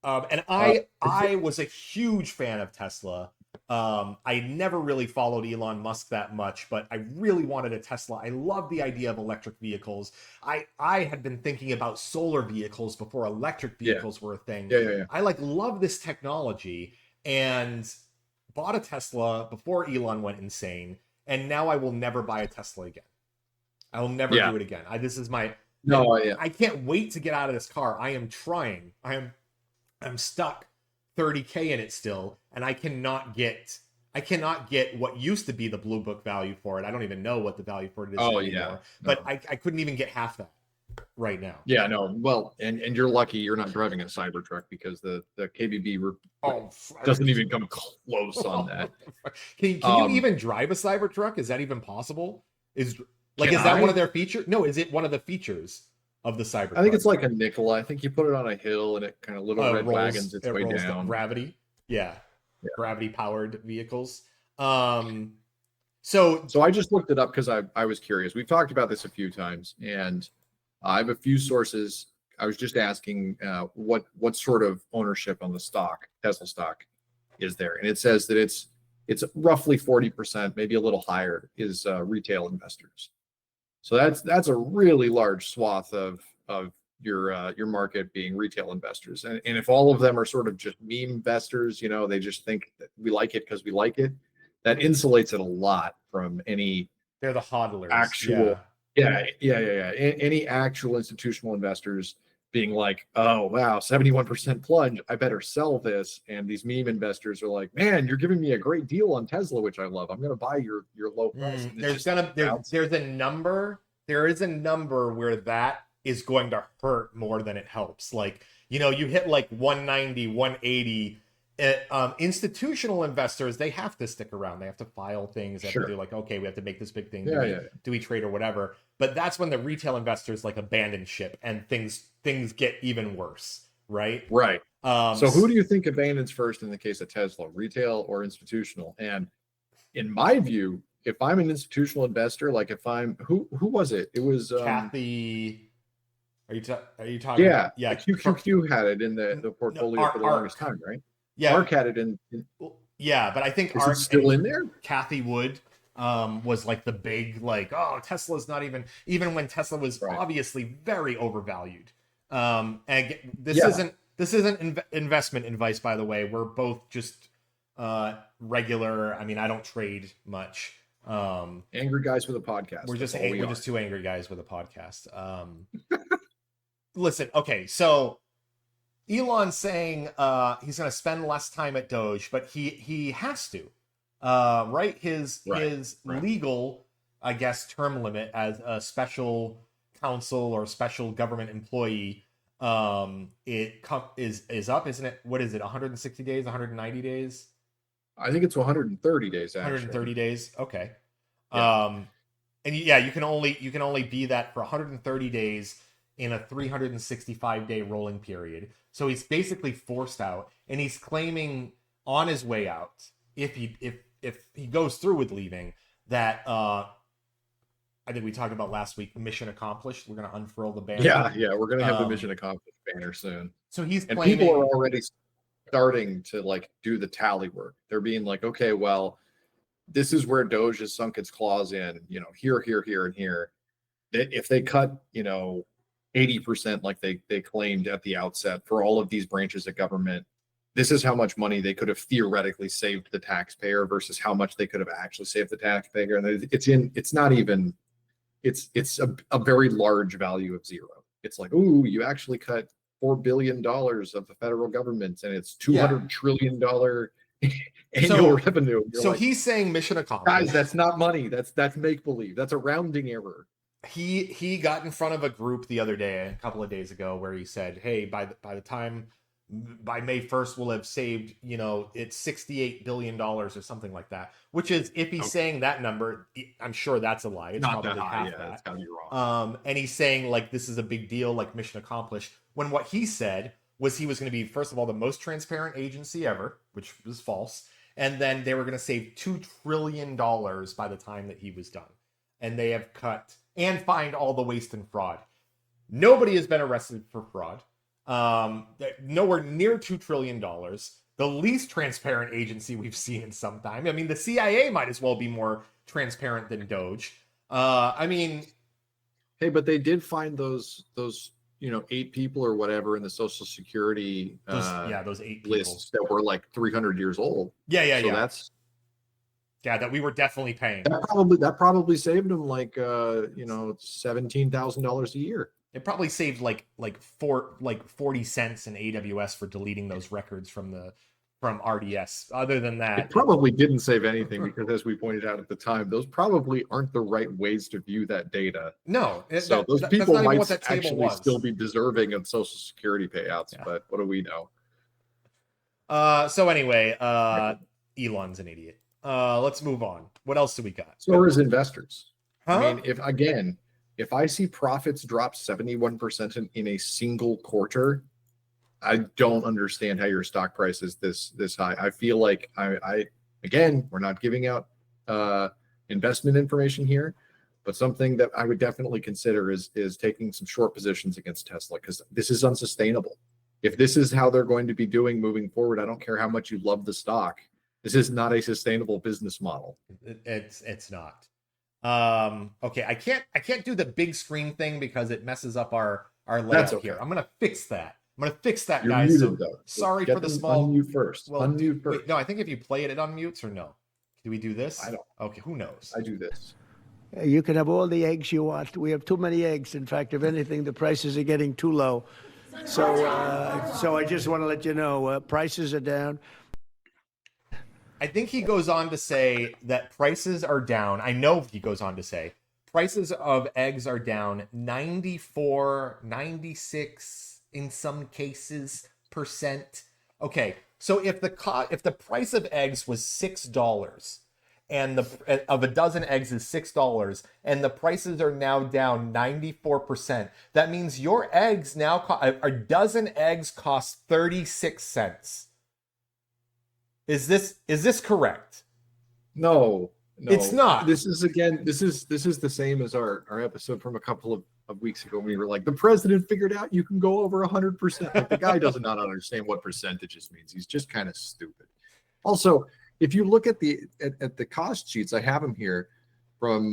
And Uh, I was a huge fan of Tesla. I never really followed Elon Musk that much, but I really wanted a Tesla. I love the idea of electric vehicles. I had been thinking about solar vehicles before electric yeah, vehicles were a thing. yeah. I like love this technology and bought a Tesla before Elon went insane, and now I will never buy a Tesla again. I will never Yeah. do it again. This is my No, yeah. I can't wait to get out of this car. I am trying. I'm stuck 30K in it still, and I cannot get what used to be the blue book value for it. I don't even know what the value for it is Oh, yeah. anymore. But No. I couldn't even get half that right now. Yeah, no. Well, and you're lucky you're not driving a Cybertruck because the KBB Oh, doesn't even come close on that. can you even drive a Cybertruck? Is that even possible? Is Can is that one I? of their features? No, is it one of the features of the Cybertruck? I think it's like a nickel. I think you put it on a hill and it kind of little red wagons its way down. Gravity. Yeah. Yeah. Gravity powered vehicles. So I just looked it up because I was curious. We've talked about this a few times, and I have a few sources. I was just asking what sort of ownership on the stock, Tesla stock, is there, and it says that it's roughly 40%, maybe a little higher, is retail investors. So that's a really large swath of your market being retail investors, and if all of them are sort of just meme investors, they just think that we like it because we like it, that insulates it a lot from any They're the hodlers. actual any actual institutional investors being like, oh wow, 71% plunge, I better sell this. And these meme investors are like, man, you're giving me a great deal on Tesla, which I love, I'm going to buy your low price. There's a number. There is a number where that is going to hurt more than it helps. Like, you hit like 190, 180. Institutional investors, they have to stick around. They have to file things. They have to do like, okay, we have to make this big thing. Do we trade or whatever? But that's when the retail investors like abandon ship and things get even worse, right? Right. So who do you think abandons first in the case of Tesla, retail or institutional? And in my view, if I'm an institutional investor, like if I'm who was it? It was Kathy. Are you talking? Yeah, yeah. QQQ had it in the portfolio for the longest time, right? Yeah, Mark had it in. Yeah, but I think Is it still in there? Kathy Wood was like the big like, oh, Tesla's not even when Tesla was obviously very overvalued. And this isn't investment advice, by the way. We're both just regular. I mean, I don't trade much. Angry guys with a podcast. We're just two angry guys with a podcast. Listen, okay, so Elon's saying he's going to spend less time at Doge, but he has to, right? His legal, I guess, term limit as a special counsel or special government employee, is up, isn't it? What is it? 160 days, 190 days? I think it's 130 days. Actually, 130 days. Okay. Yeah. And you can only be that for 130 days in a 365-day rolling period. So he's basically forced out, and he's claiming on his way out, if he goes through with leaving, that I think we talked about last week, mission accomplished. We're going to unfurl the banner. Yeah, we're going to have the mission accomplished banner soon. So he's and claiming, people are already starting to like do the tally work. They're being like, okay, well, this is where Doge has sunk its claws in. Here, and here. If they cut, 80% like they claimed at the outset for all of these branches of government, this is how much money they could have theoretically saved the taxpayer versus how much they could have actually saved the taxpayer. And it's a very large value of zero. It's like, ooh, you actually cut $4 billion of the federal government, and it's $200 trillion annual revenue. So like, he's saying mission accomplished. Guys, that's not money. That's make believe. That's a rounding error. He got in front of a group the other day, a couple of days ago, where he said, hey, by May 1st, we'll have saved, it's $68 billion or something like that, which is, if he's saying that number, I'm sure that's a lie. It's not probably that high. half that. It's gotta be wrong. And he's saying like, this is a big deal, like mission accomplished, when what he said was he was going to be, first of all, the most transparent agency ever, which was false. And then they were going to save $2 trillion by the time that he was done. And they have cut and find all the waste and fraud. Nobody has been arrested for fraud. Nowhere near $2 trillion. The least transparent agency we've seen in some time. I mean, the CIA might as well be more transparent than Doge. I mean, hey, but they did find those 8 people or whatever in the Social Security those 8 people lists that were like 300 years old. Yeah. That's that we were definitely paying. That probably saved them like $17,000 a year. It probably saved like 40 cents in AWS for deleting those records from RDS. Other than that, it probably didn't save anything because, as we pointed out at the time, those probably aren't the right ways to view that data. No, so those people might actually still be deserving of Social Security payouts, but what do we know? So anyway, Elon's an idiot. Let's move on. What else do we got? So as investors, I mean, if I see profits drop 71% in a single quarter, I don't understand how your stock price is this high. I feel like again, we're not giving out investment information here, but something that I would definitely consider is taking some short positions against Tesla, because this is unsustainable. If this is how they're going to be doing moving forward, I don't care how much you love the stock. This is not a sustainable business model. It's not. Okay, I can't do the big screen thing because it messes up our layout here. I'm gonna fix that. You're guys. Muted, though. Sorry for the small unmute first. Well, unmute first. Wait, no, I think if you play it unmutes, or no? Do we do this? I don't. Okay, who knows? I do this. You can have all the eggs you want. We have too many eggs. In fact, if anything, the prices are getting too low. So I just want to let you know, prices are down. I think he goes on to say that prices are down. I know he goes on to say prices of eggs are down 94, 96 in some cases %. Okay, so if the price of eggs was $6 and of a dozen eggs is $6 and the prices are now down 94%, that means your eggs now a dozen eggs cost 36 cents. Is this correct? No, it's not. This is the same as our episode from a couple of weeks ago when we were like, the president figured out you can go over 100%. Like, the guy does not understand what percentages means. He's just kind of stupid. Also, if you look at the cost sheets, I have them here from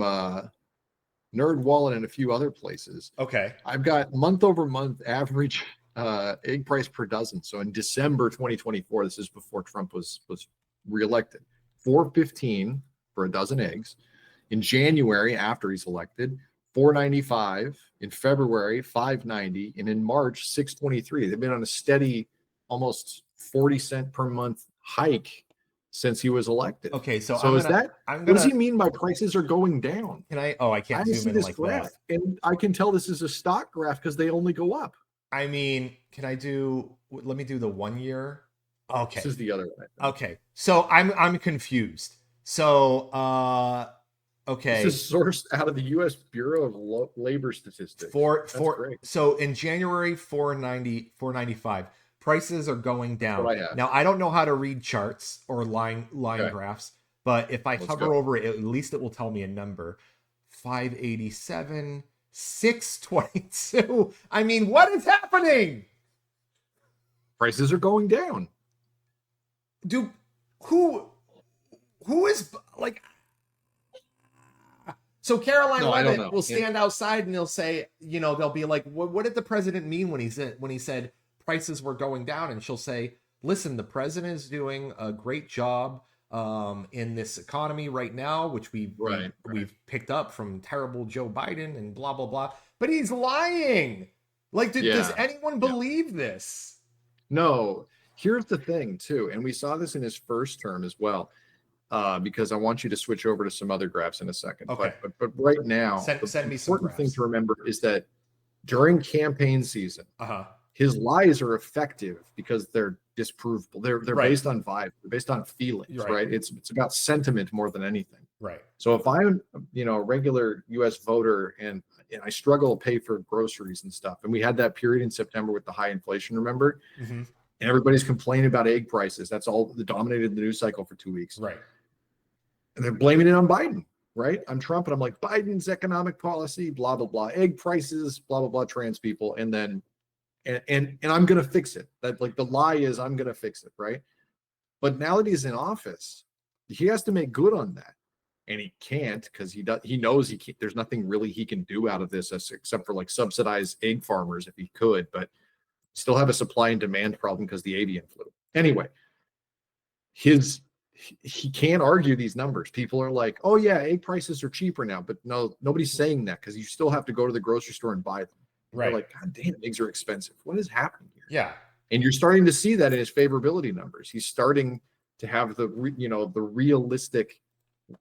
NerdWallet and a few other places. Okay, I've got month over month average egg price per dozen. So in December 2024, this is before Trump was reelected, $4.15 for a dozen eggs. In January, after he's elected, $4.95. In February, $5.90, and in March, $6.23. They've been on a steady, almost 40-cent per month hike since he was elected. Okay, so what does he mean by prices are going down? Can I? Oh, I can't zoom in like graph, that. and I can tell this is a stock graph because they only go up. I mean, let me do the 1 year. Okay. This is the other way. Okay. So I'm confused. So, okay. This is sourced out of the U.S. Bureau of Labor Statistics. So in January, $4.95. Prices are going down. Now, I don't know how to read charts or line graphs, but if I hover over it, at least it will tell me a number. 587. 622. I mean, what is happening? Prices are going down. Dude, who is like? So Caroline Levitt will stand outside and they'll say, they'll be like, what did the president mean when he said prices were going down? And she'll say, listen, the president is doing a great job in this economy right now, which we've picked up from terrible Joe Biden and blah, blah, blah. But he's lying. Like, does anyone believe this? No. Here's the thing, too. And we saw this in his first term as well, because I want you to switch over to some other graphs in a second. Okay. But right now, send me some graphs. The important thing to remember is that during campaign season, his lies are effective because they're disprovable. They're based on vibe. They're based on feelings, right? It's about sentiment more than anything. Right. So if I'm, a regular U.S. voter and I struggle to pay for groceries and stuff, and we had that period in September with the high inflation, remember? Mm-hmm. And everybody's complaining about egg prices. That's all that dominated the news cycle for 2 weeks. Right. And they're blaming it on Biden, right? I'm Trump, and I'm like, Biden's economic policy, blah, blah, blah, egg prices, blah, blah, blah, trans people. And then and I'm going to fix it. That, like, the lie is I'm going to fix it, right? But now that he's in office, he has to make good on that, and he can't, because he knows he can't. There's nothing really he can do out of this except for like subsidize egg farmers if he could, but still have a supply and demand problem because the avian flu. Anyway, he can't argue these numbers. People are like, oh yeah, egg prices are cheaper now, but no, nobody's saying that, because you still have to go to the grocery store and buy them. And Right. You're like, God damn, eggs are expensive. What is happening here? Yeah. And you're starting to see that in his favorability numbers. He's starting to have the realistic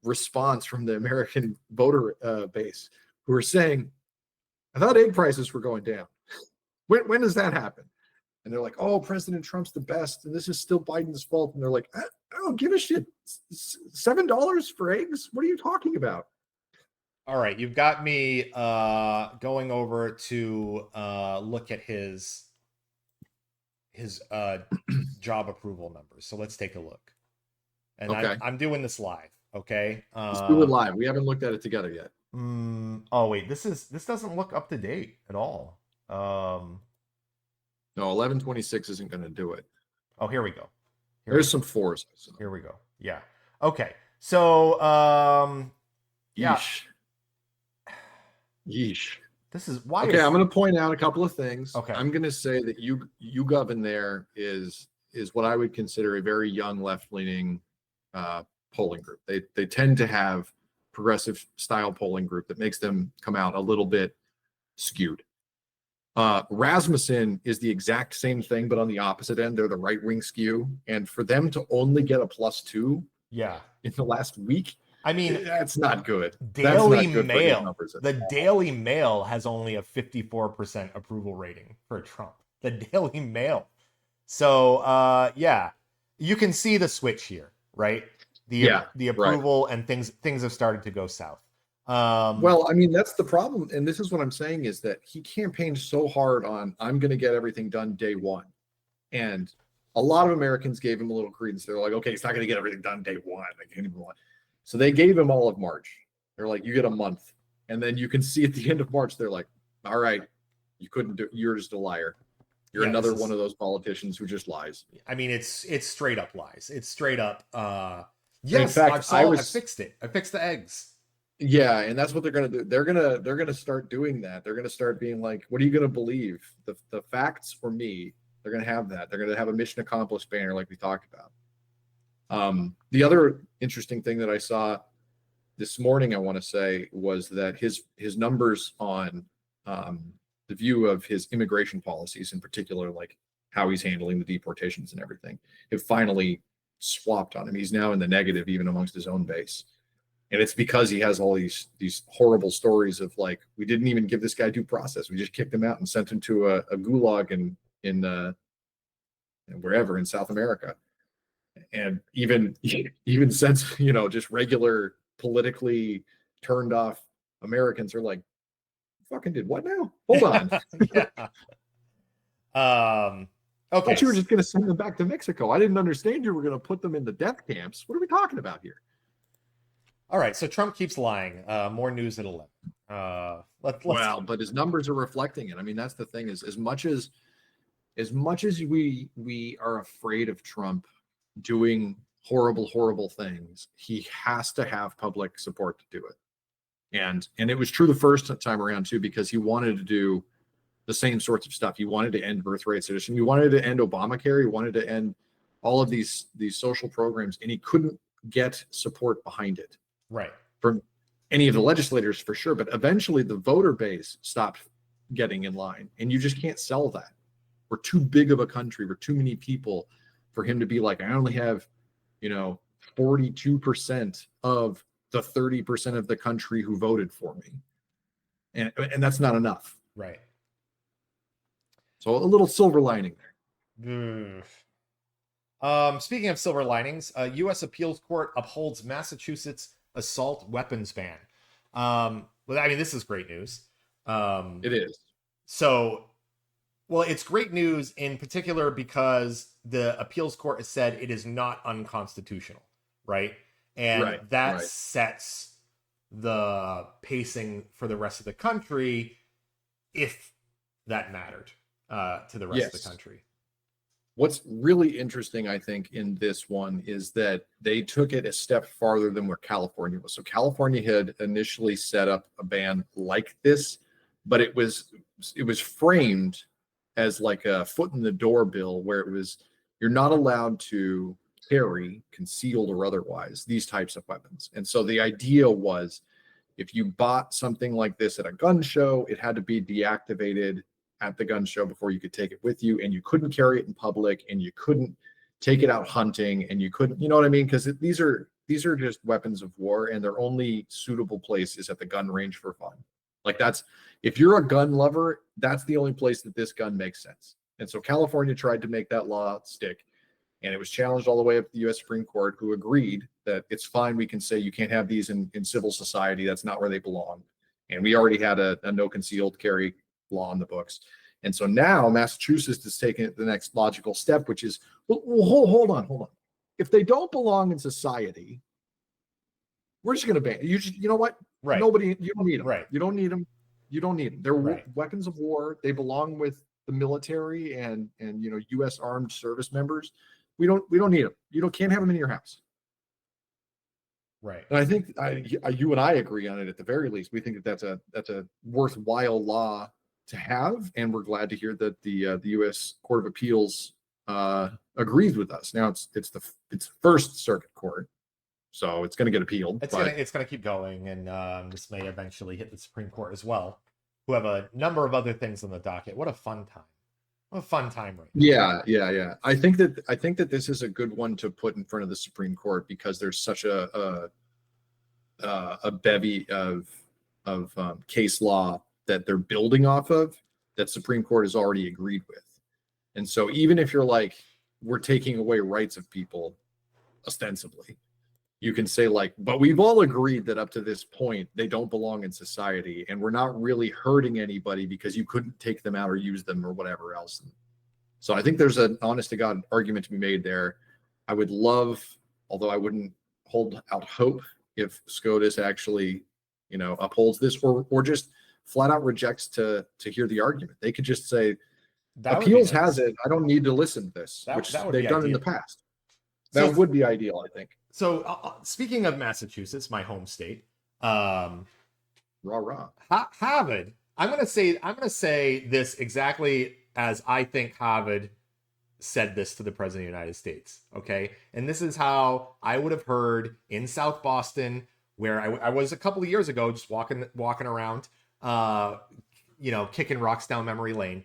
response from the American voter base, who are saying, I thought egg prices were going down. When does that happen? And they're like, oh, President Trump's the best, and this is still Biden's fault. And they're like, I don't give a shit. $7 for eggs? What are you talking about? All right, you've got me going over to look at his job approval numbers. So let's take a look. And Okay. I'm doing this live. Okay. Let's do it live. We haven't looked at it together yet. Oh wait, this doesn't look up to date at all. No, 1126 isn't going to do it. Oh, here we go. There's some fours. Here we go. Yeah. Okay. So yeah. Yeesh. This is why. Okay, I'm going to point out a couple of things. Okay. I'm going to say that YouGov in there is what I would consider a very young left-leaning polling group. They tend to have progressive style polling group that makes them come out a little bit skewed. Rasmussen is the exact same thing, but on the opposite end. They're the right-wing skew, and for them to only get a +2, yeah, in the last week, I mean, that's not good. Daily Mail, the Daily Mail has only a 54% approval rating for Trump. The Daily Mail. So yeah, you can see the switch here, right? The approval, right, and things have started to go south. Well, I mean, that's the problem. And this is what I'm saying, is that he campaigned so hard on, I'm going to get everything done day one. And a lot of Americans gave him a little credence. They're like, okay, he's not going to get everything done day one. I can't even want. So they gave him all of March. They're like, you get a month. And then you can see at the end of March, they're like, all right, you couldn't do, you're just a liar. You're another one of those politicians who just lies. I mean, it's straight up lies. It's straight up. Yes, in fact, I fixed it. I fixed the eggs. Yeah, and that's what they're gonna do. They're gonna start doing that. They're gonna start being like, "What are you gonna believe? The facts or me?" They're gonna have that. They're gonna have a mission accomplished banner, like we talked about. The other interesting thing that I saw this morning, I want to say, was that his numbers on the view of his immigration policies, in particular, like how he's handling the deportations and everything, have finally swapped on him. He's now in the negative, even amongst his own base. And it's because he has all these horrible stories of, like, we didn't even give this guy due process. We just kicked him out and sent him to a gulag in wherever in South America. And even since, just regular politically turned off Americans are like, fucking did what now? Hold on. Yeah. Okay. I thought you were just going to send them back to Mexico. I didn't understand you were going to put them in the death camps. What are we talking about here? All right, so Trump keeps lying. More news at 11. Well, but his numbers are reflecting it. I mean, that's the thing, is as much as we are afraid of Trump doing horrible things, he has to have public support to do it. And it was true the first time around too, because he wanted to do the same sorts of stuff. He wanted to end birthright citizenship. He wanted to end Obamacare. He wanted to end all of these social programs, and he couldn't get support behind it. Right. From any of the legislators, for sure. But eventually the voter base stopped getting in line, and you just can't sell that. We're too big of a country. We're too many people for him to be like, I only have, 42% of the 30% of the country who voted for me. And that's not enough. Right. So a little silver lining there. Speaking of silver linings, U.S. appeals court upholds Massachusetts assault weapons ban. Well, I mean, this is great news. It is. So, well, it's great news in particular because the appeals court has said it is not unconstitutional, right? And that sets the pacing for the rest of the country, if that mattered, to the rest of the Yes. country. What's really interesting, I think, in this one is that they took it a step farther than where California was. So California had initially set up a ban like this, but it was framed as like a foot in the door bill, where it was, you're not allowed to carry, concealed or otherwise, these types of weapons. And so the idea was, if you bought something like this at a gun show, it had to be deactivated at the gun show before you could take it with you, and you couldn't carry it in public, and you couldn't take it out hunting, and you couldn't, you know what I mean? Because these are just weapons of war, and their only suitable place is at the gun range for fun. Like, that's, if you're a gun lover, that's the only place that this gun makes sense. And so California tried to make that law stick, and it was challenged all the way up to the U.S. Supreme Court, who agreed that it's fine. We can say you can't have these in civil society. That's not where they belong. And we already had a no concealed carry law in the books. And so now Massachusetts has taken it the next logical step, which is, well, hold on. If they don't belong in society, we're just going to ban you. You know what? Right. Nobody, you don't need them. Right. You don't need them. You don't need them. They're Right. weapons of war. They belong with the military and U.S. armed service members. We don't need them. You can't have them in your house. Right. And I think you and I agree on it at the very least. We think that that's a worthwhile law to have, and we're glad to hear that the U.S. Court of Appeals agrees with us. Now it's First Circuit Court, so it's going to get appealed. It's gonna keep going, and this may eventually hit the Supreme Court as well, who have a number of other things on the docket. What a fun time! What a fun time, right? Yeah. I think that this is a good one to put in front of the Supreme Court, because there's such a bevy of case law that they're building off of, that Supreme Court has already agreed with. And so even if you're like, we're taking away rights of people, ostensibly, you can say like, but we've all agreed that up to this point, they don't belong in society, and we're not really hurting anybody because you couldn't take them out or use them or whatever else. So I think there's an honest to God argument to be made there. I would love, although I wouldn't hold out hope, if SCOTUS actually, upholds this, or just flat out rejects to hear the argument. They could just say, appeals has it, I don't need to listen to this, which they've done in the past. That would be ideal, I think. So speaking of Massachusetts, my home state, rah. Harvard. I'm gonna say this exactly as I think Harvard said this to the president of the United States. Okay, and this is how I would have heard in South Boston, where I was a couple of years ago, just walking around, kicking rocks down memory lane.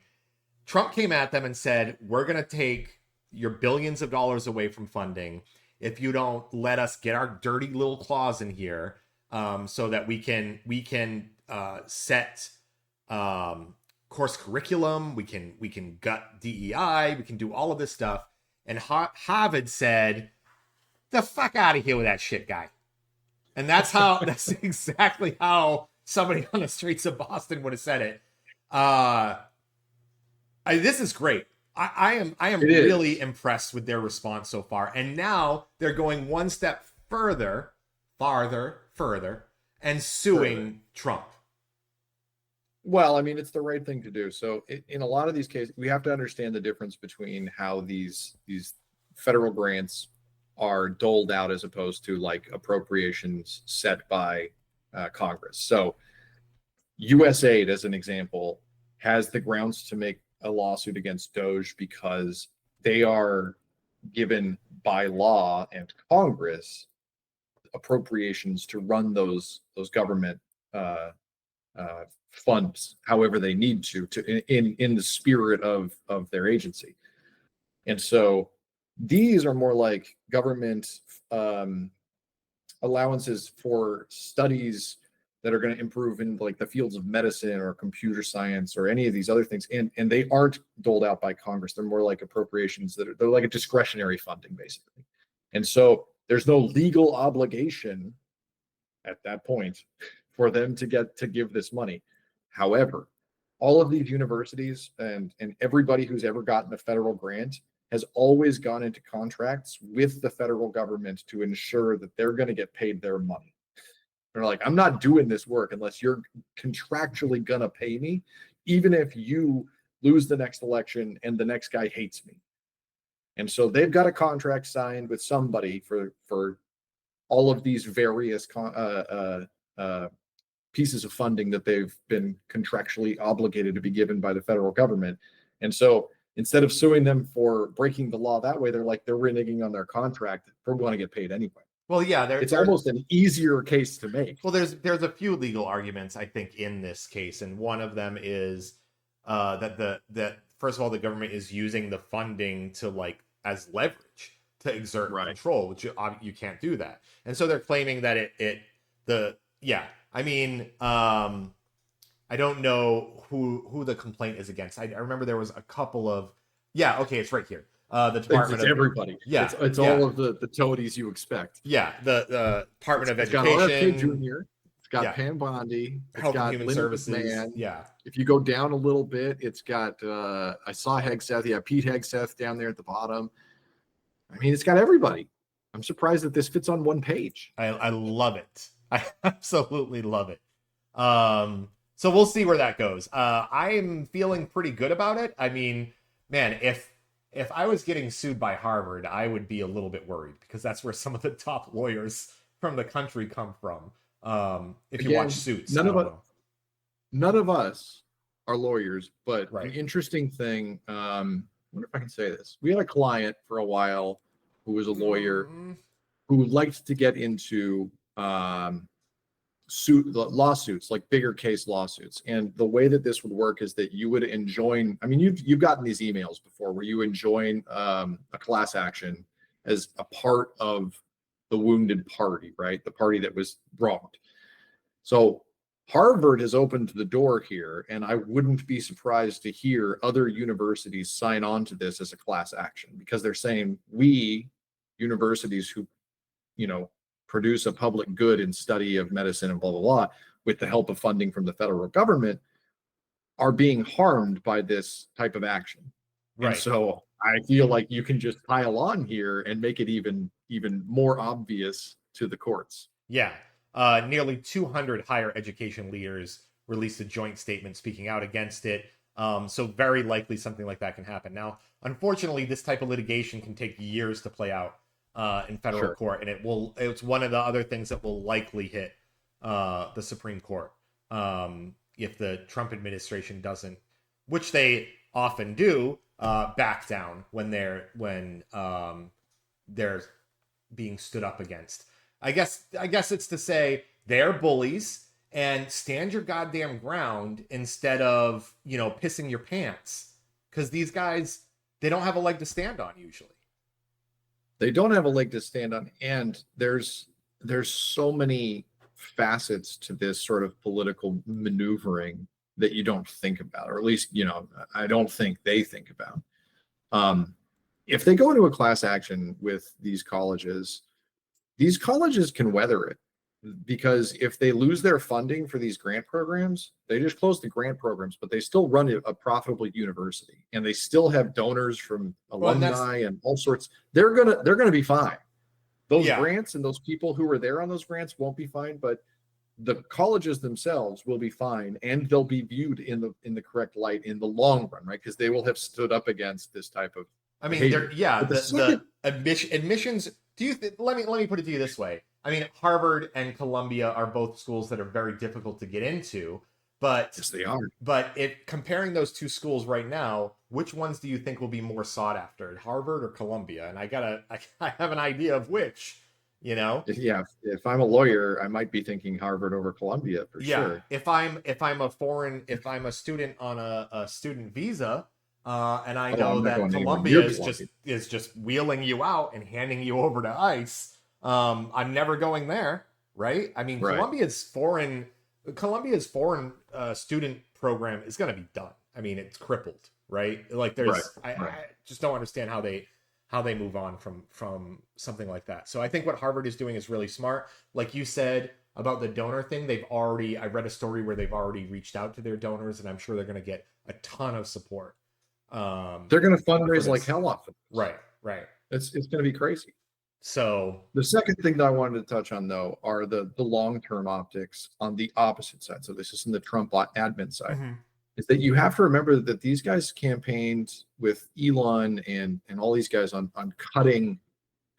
Trump came at them and said, "We're gonna take your billions of dollars away from funding if you don't let us get our dirty little claws in here, so that we can set course curriculum, we can gut DEI, we can do all of this stuff." And Harvard said, "The fuck out of here with that shit, guy." And that's exactly how somebody on the streets of Boston would have said it. This is great. I am really impressed with their response so far. And now they're going one step farther, and suing Trump. Well, I mean, it's the right thing to do. So in a lot of these cases, we have to understand the difference between how these federal grants are doled out as opposed to like appropriations set by Congress. So USAID, as an example, has the grounds to make a lawsuit against Doge because they are given by law and Congress appropriations to run those government funds however they need to in the spirit of their agency. And so these are more like government allowances for studies that are going to improve in like the fields of medicine or computer science or any of these other things. And they aren't doled out by Congress. They're more like appropriations they're like a discretionary funding, basically. And so there's no legal obligation at that point for them to give this money. However, all of these universities and everybody who's ever gotten a federal grant has always gone into contracts with the federal government to ensure that they're going to get paid their money. They're like, I'm not doing this work unless you're contractually going to pay me, even if you lose the next election, and the next guy hates me. And so they've got a contract signed with somebody for all of these various pieces of funding that they've been contractually obligated to be given by the federal government. And so instead of suing them for breaking the law that way, they're reneging on their contract. We're going to get paid anyway. Well, yeah, it's almost an easier case to make. Well, there's a few legal arguments, I think, in this case, and one of them is that first of all, the government is using the funding to as leverage to exert control, which you can't do that, and so they're claiming that I don't know who the complaint is against. I remember there was a couple of it's right here. The Department of everybody. Yeah, it's all of the toadies you expect. Yeah, the Department of Education. It's got RFK Jr. It's got Pam Bondi. It's Health got and Human Linda Services. McMahon. Yeah. If you go down a little bit, it's got I saw Hegseth. Yeah, Pete Hegseth down there at the bottom. I mean, it's got everybody. I'm surprised that this fits on one page. I love it. I absolutely love it. So we'll see where that goes. I'm feeling pretty good about it. I mean, man, if I was getting sued by Harvard, I would be a little bit worried because that's where some of the top lawyers from the country come from. If you watch Suits, none of us are lawyers, but an interesting thing. I wonder if I can say this. We had a client for a while who was a lawyer who liked to get into lawsuits, like bigger case lawsuits. And the way that this would work is that you would enjoin, I mean, you've gotten these emails before where you enjoin a class action as a part of the wounded party, right? The party that was wronged. So Harvard has opened the door here, and I wouldn't be surprised to hear other universities sign on to this as a class action, because they're saying, we universities who, produce a public good in study of medicine and blah, blah, blah, with the help of funding from the federal government, are being harmed by this type of action. Right. And so I feel like you can just pile on here and make it even more obvious to the courts. Yeah. Nearly 200 higher education leaders released a joint statement speaking out against it. So very likely something like that can happen. Now, unfortunately, this type of litigation can take years to play out in federal court, and it's one of the other things that will likely hit the Supreme Court if the Trump administration doesn't, which they often do, back down when they're being stood up against. I guess it's to say they're bullies and stand your goddamn ground instead of, pissing your pants, because these guys, they don't have a leg to stand on usually. They don't have a leg to stand on, and there's so many facets to this sort of political maneuvering that you don't think about, or at least, I don't think they think about. If they go into a class action with these colleges can weather it, because if they lose their funding for these grant programs, they just close the grant programs, but they still run a profitable university, and they still have donors from alumni and all sorts. They're gonna be fine. Those grants and those people who were there on those grants won't be fine, but the colleges themselves will be fine, and they'll be viewed in the correct light in the long run, right? Because they will have stood up against this type of behavior. The admissions. Let me put it to you this way. I mean, Harvard and Columbia are both schools that are very difficult to get into, but yes, they are. But comparing those two schools right now, which ones do you think will be more sought after, Harvard or Columbia? And I have an idea of which, Yeah, if I'm a lawyer, I might be thinking Harvard over Columbia for sure. If I'm a student on a student visa, and I know that Columbia is just wheeling you out and handing you over to ICE. I'm never going there, right? I mean, Columbia's foreign student program is going to be done. I mean, it's crippled, right? Like I just don't understand how they move on from something like that. So I think what Harvard is doing is really smart. Like you said about the donor thing, I read a story where they've already reached out to their donors, and I'm sure they're going to get a ton of support. They're going to fundraise like hell off of it. Right. It's going to be crazy. So the second thing that I wanted to touch on, though, are the long-term optics on the opposite side. So this is in the Trump admin side. is that you have to remember that these guys campaigned with Elon and all these guys on cutting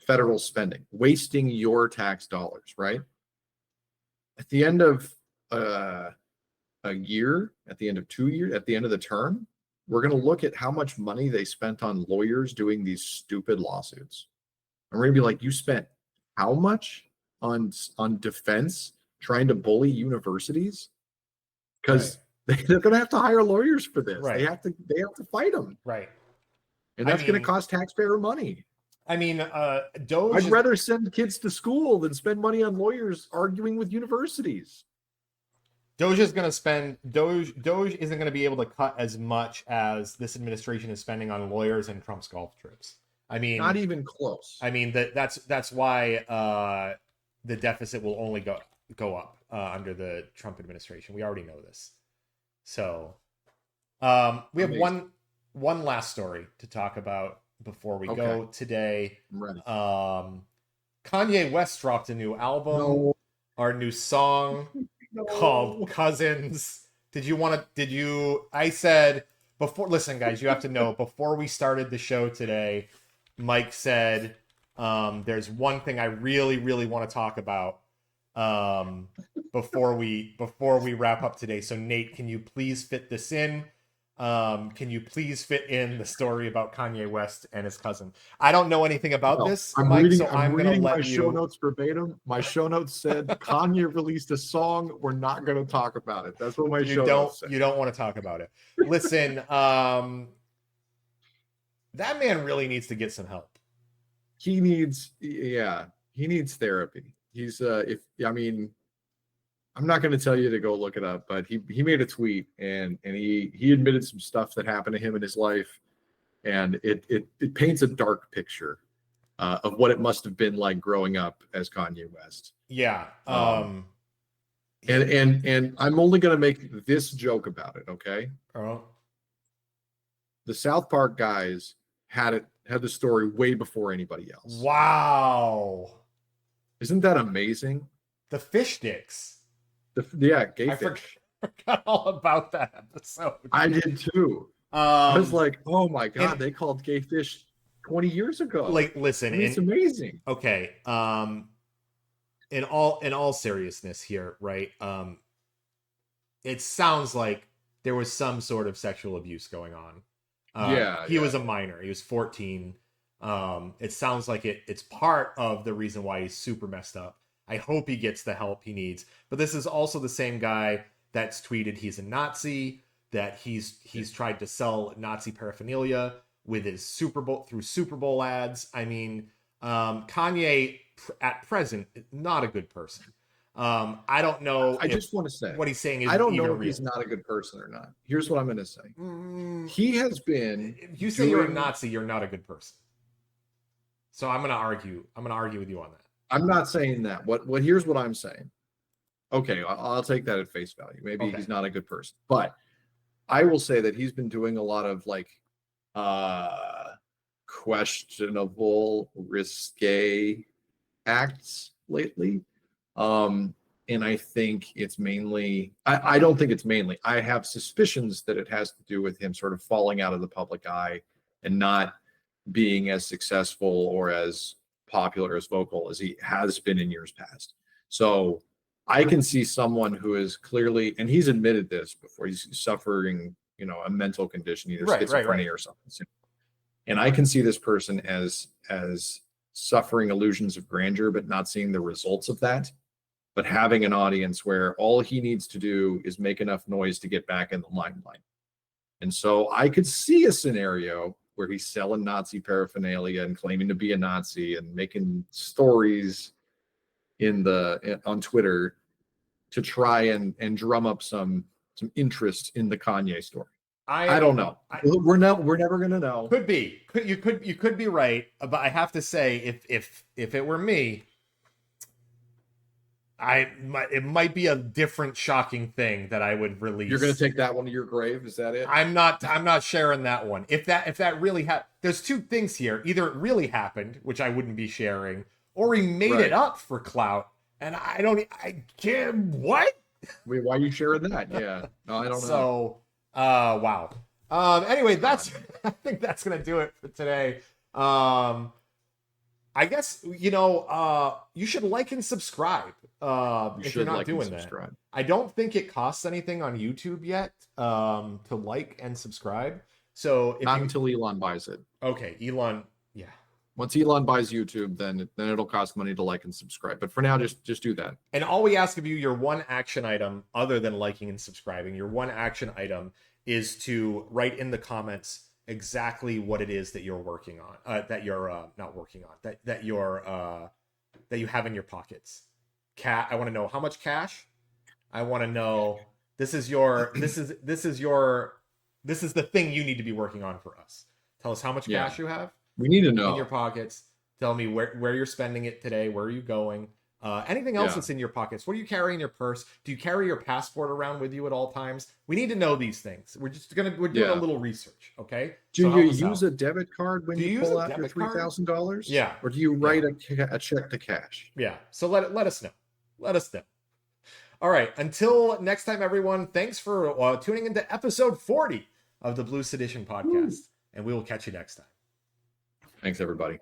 federal spending, wasting your tax dollars, right? At the end of a year, at the end of 2 years, at the end of the term, we're going to look at how much money they spent on lawyers doing these stupid lawsuits. And we're going to be like, you spent how much on defense trying to bully universities? Because they're going to have to hire lawyers for this. Right. They have to fight them. Right. And that's going to cost taxpayer money. I mean, Doge. I'd rather send kids to school than spend money on lawyers arguing with universities. Doge isn't going to be able to cut as much as this administration is spending on lawyers and Trump's golf trips. I mean, not even close. I mean that's why the deficit will only go up under the Trump administration. We already know this. So we have one last story to talk about before we go today. I'm ready. Kanye West dropped a new album, our new song called Cousins. I said before, listen guys, you have to know, before we started the show today, Mike said, there's one thing I really, really want to talk about before we wrap up today. So Nate, can you please fit this in? Can you please fit in the story about Kanye West and his cousin? I don't know anything about this, I'm Mike, reading, so I'm going to let my show notes verbatim. My show notes said Kanye released a song. We're not going to talk about it. That's what my show notes said. You don't want to talk about it. Listen, that man really needs to get some help. He needs therapy. I'm not going to tell you to go look it up, but he made a tweet and he admitted some stuff that happened to him in his life, and it paints a dark picture of what it must have been like growing up as Kanye West. Yeah. And I'm only going to make this joke about it, okay? Oh. The South Park guys had the story way before anybody else. Wow. Isn't that amazing? The fish dicks. Gay fish. Forgot all about that episode. I did too. I was like, oh my God, they called gay fish 20 years ago. Like, listen, it's amazing. Okay. In all seriousness here, right? It sounds like there was some sort of sexual abuse going on. He was a minor. He was 14. It sounds like it's part of the reason why he's super messed up. I hope he gets the help he needs. But this is also the same guy that's tweeted he's a Nazi, that he's tried to sell Nazi paraphernalia with his Super Bowl ads. I mean, Kanye at present, not a good person. I don't know. I just want to say what he's saying is I don't know even if real. He's not a good person or not. Here's what I'm going to say. He has been. If you say you're a Nazi, you're not a good person. So I'm going to argue. I'm going to argue with you on that. I'm not saying that. Here's what I'm saying. Okay, I'll take that at face value. Maybe he's not a good person, but I will say that he's been doing a lot of questionable, risque acts lately. And I think it's mainly, I don't think it's mainly, I have suspicions that it has to do with him sort of falling out of the public eye and not being as successful or as popular, as vocal as he has been in years past. So I can see someone who is clearly, and he's admitted this before, he's suffering, a mental condition, either schizophrenia or something. And I can see this person as suffering illusions of grandeur, but not seeing the results of that, but having an audience where all he needs to do is make enough noise to get back in the limelight. And so I could see a scenario where he's selling Nazi paraphernalia and claiming to be a Nazi and making stories on Twitter to try and drum up some interest in the Kanye story. I don't know. We're never gonna know. Could be. You could be right, but I have to say, if it were me, it might be a different shocking thing that I would release. You're gonna take that one to your grave? Is that it? I'm not sharing that one. If that really happened, there's two things here. Either it really happened, which I wouldn't be sharing, or he made it up for clout. And I can't. What? Wait, why are you sharing that? Yeah, no, I don't know. So Wow. Anyway, that's I think that's gonna do it for today. I guess you should like and subscribe if you're not doing that. I don't think it costs anything on YouTube yet to like and subscribe. So not until Elon buys it. Okay, Elon, yeah. Once Elon buys YouTube, then it'll cost money to like and subscribe. But for now, just do that. And all we ask of you, your one action item, other than liking and subscribing, your one action item is to write in the comments exactly what it is that you're working on, that you're not working on, that you have in your pockets. I want to know how much cash. I want to know this is the thing you need to be working on for us. Tell us how much cash you have. We need to know in your pockets. Tell me where you're spending it today. Where are you going? Anything else that's in your pockets? What do you carry in your purse? Do you carry your passport around with you at all times? We need to know these things. We're doing a little research, okay? Do you use a debit card when you pull out your $3,000? Yeah. Or do you write a check to cash? Yeah. So let us know. Let us know. All right. Until next time, everyone. Thanks for tuning into episode 40 of the Blue Sedition podcast, and we will catch you next time. Thanks, everybody.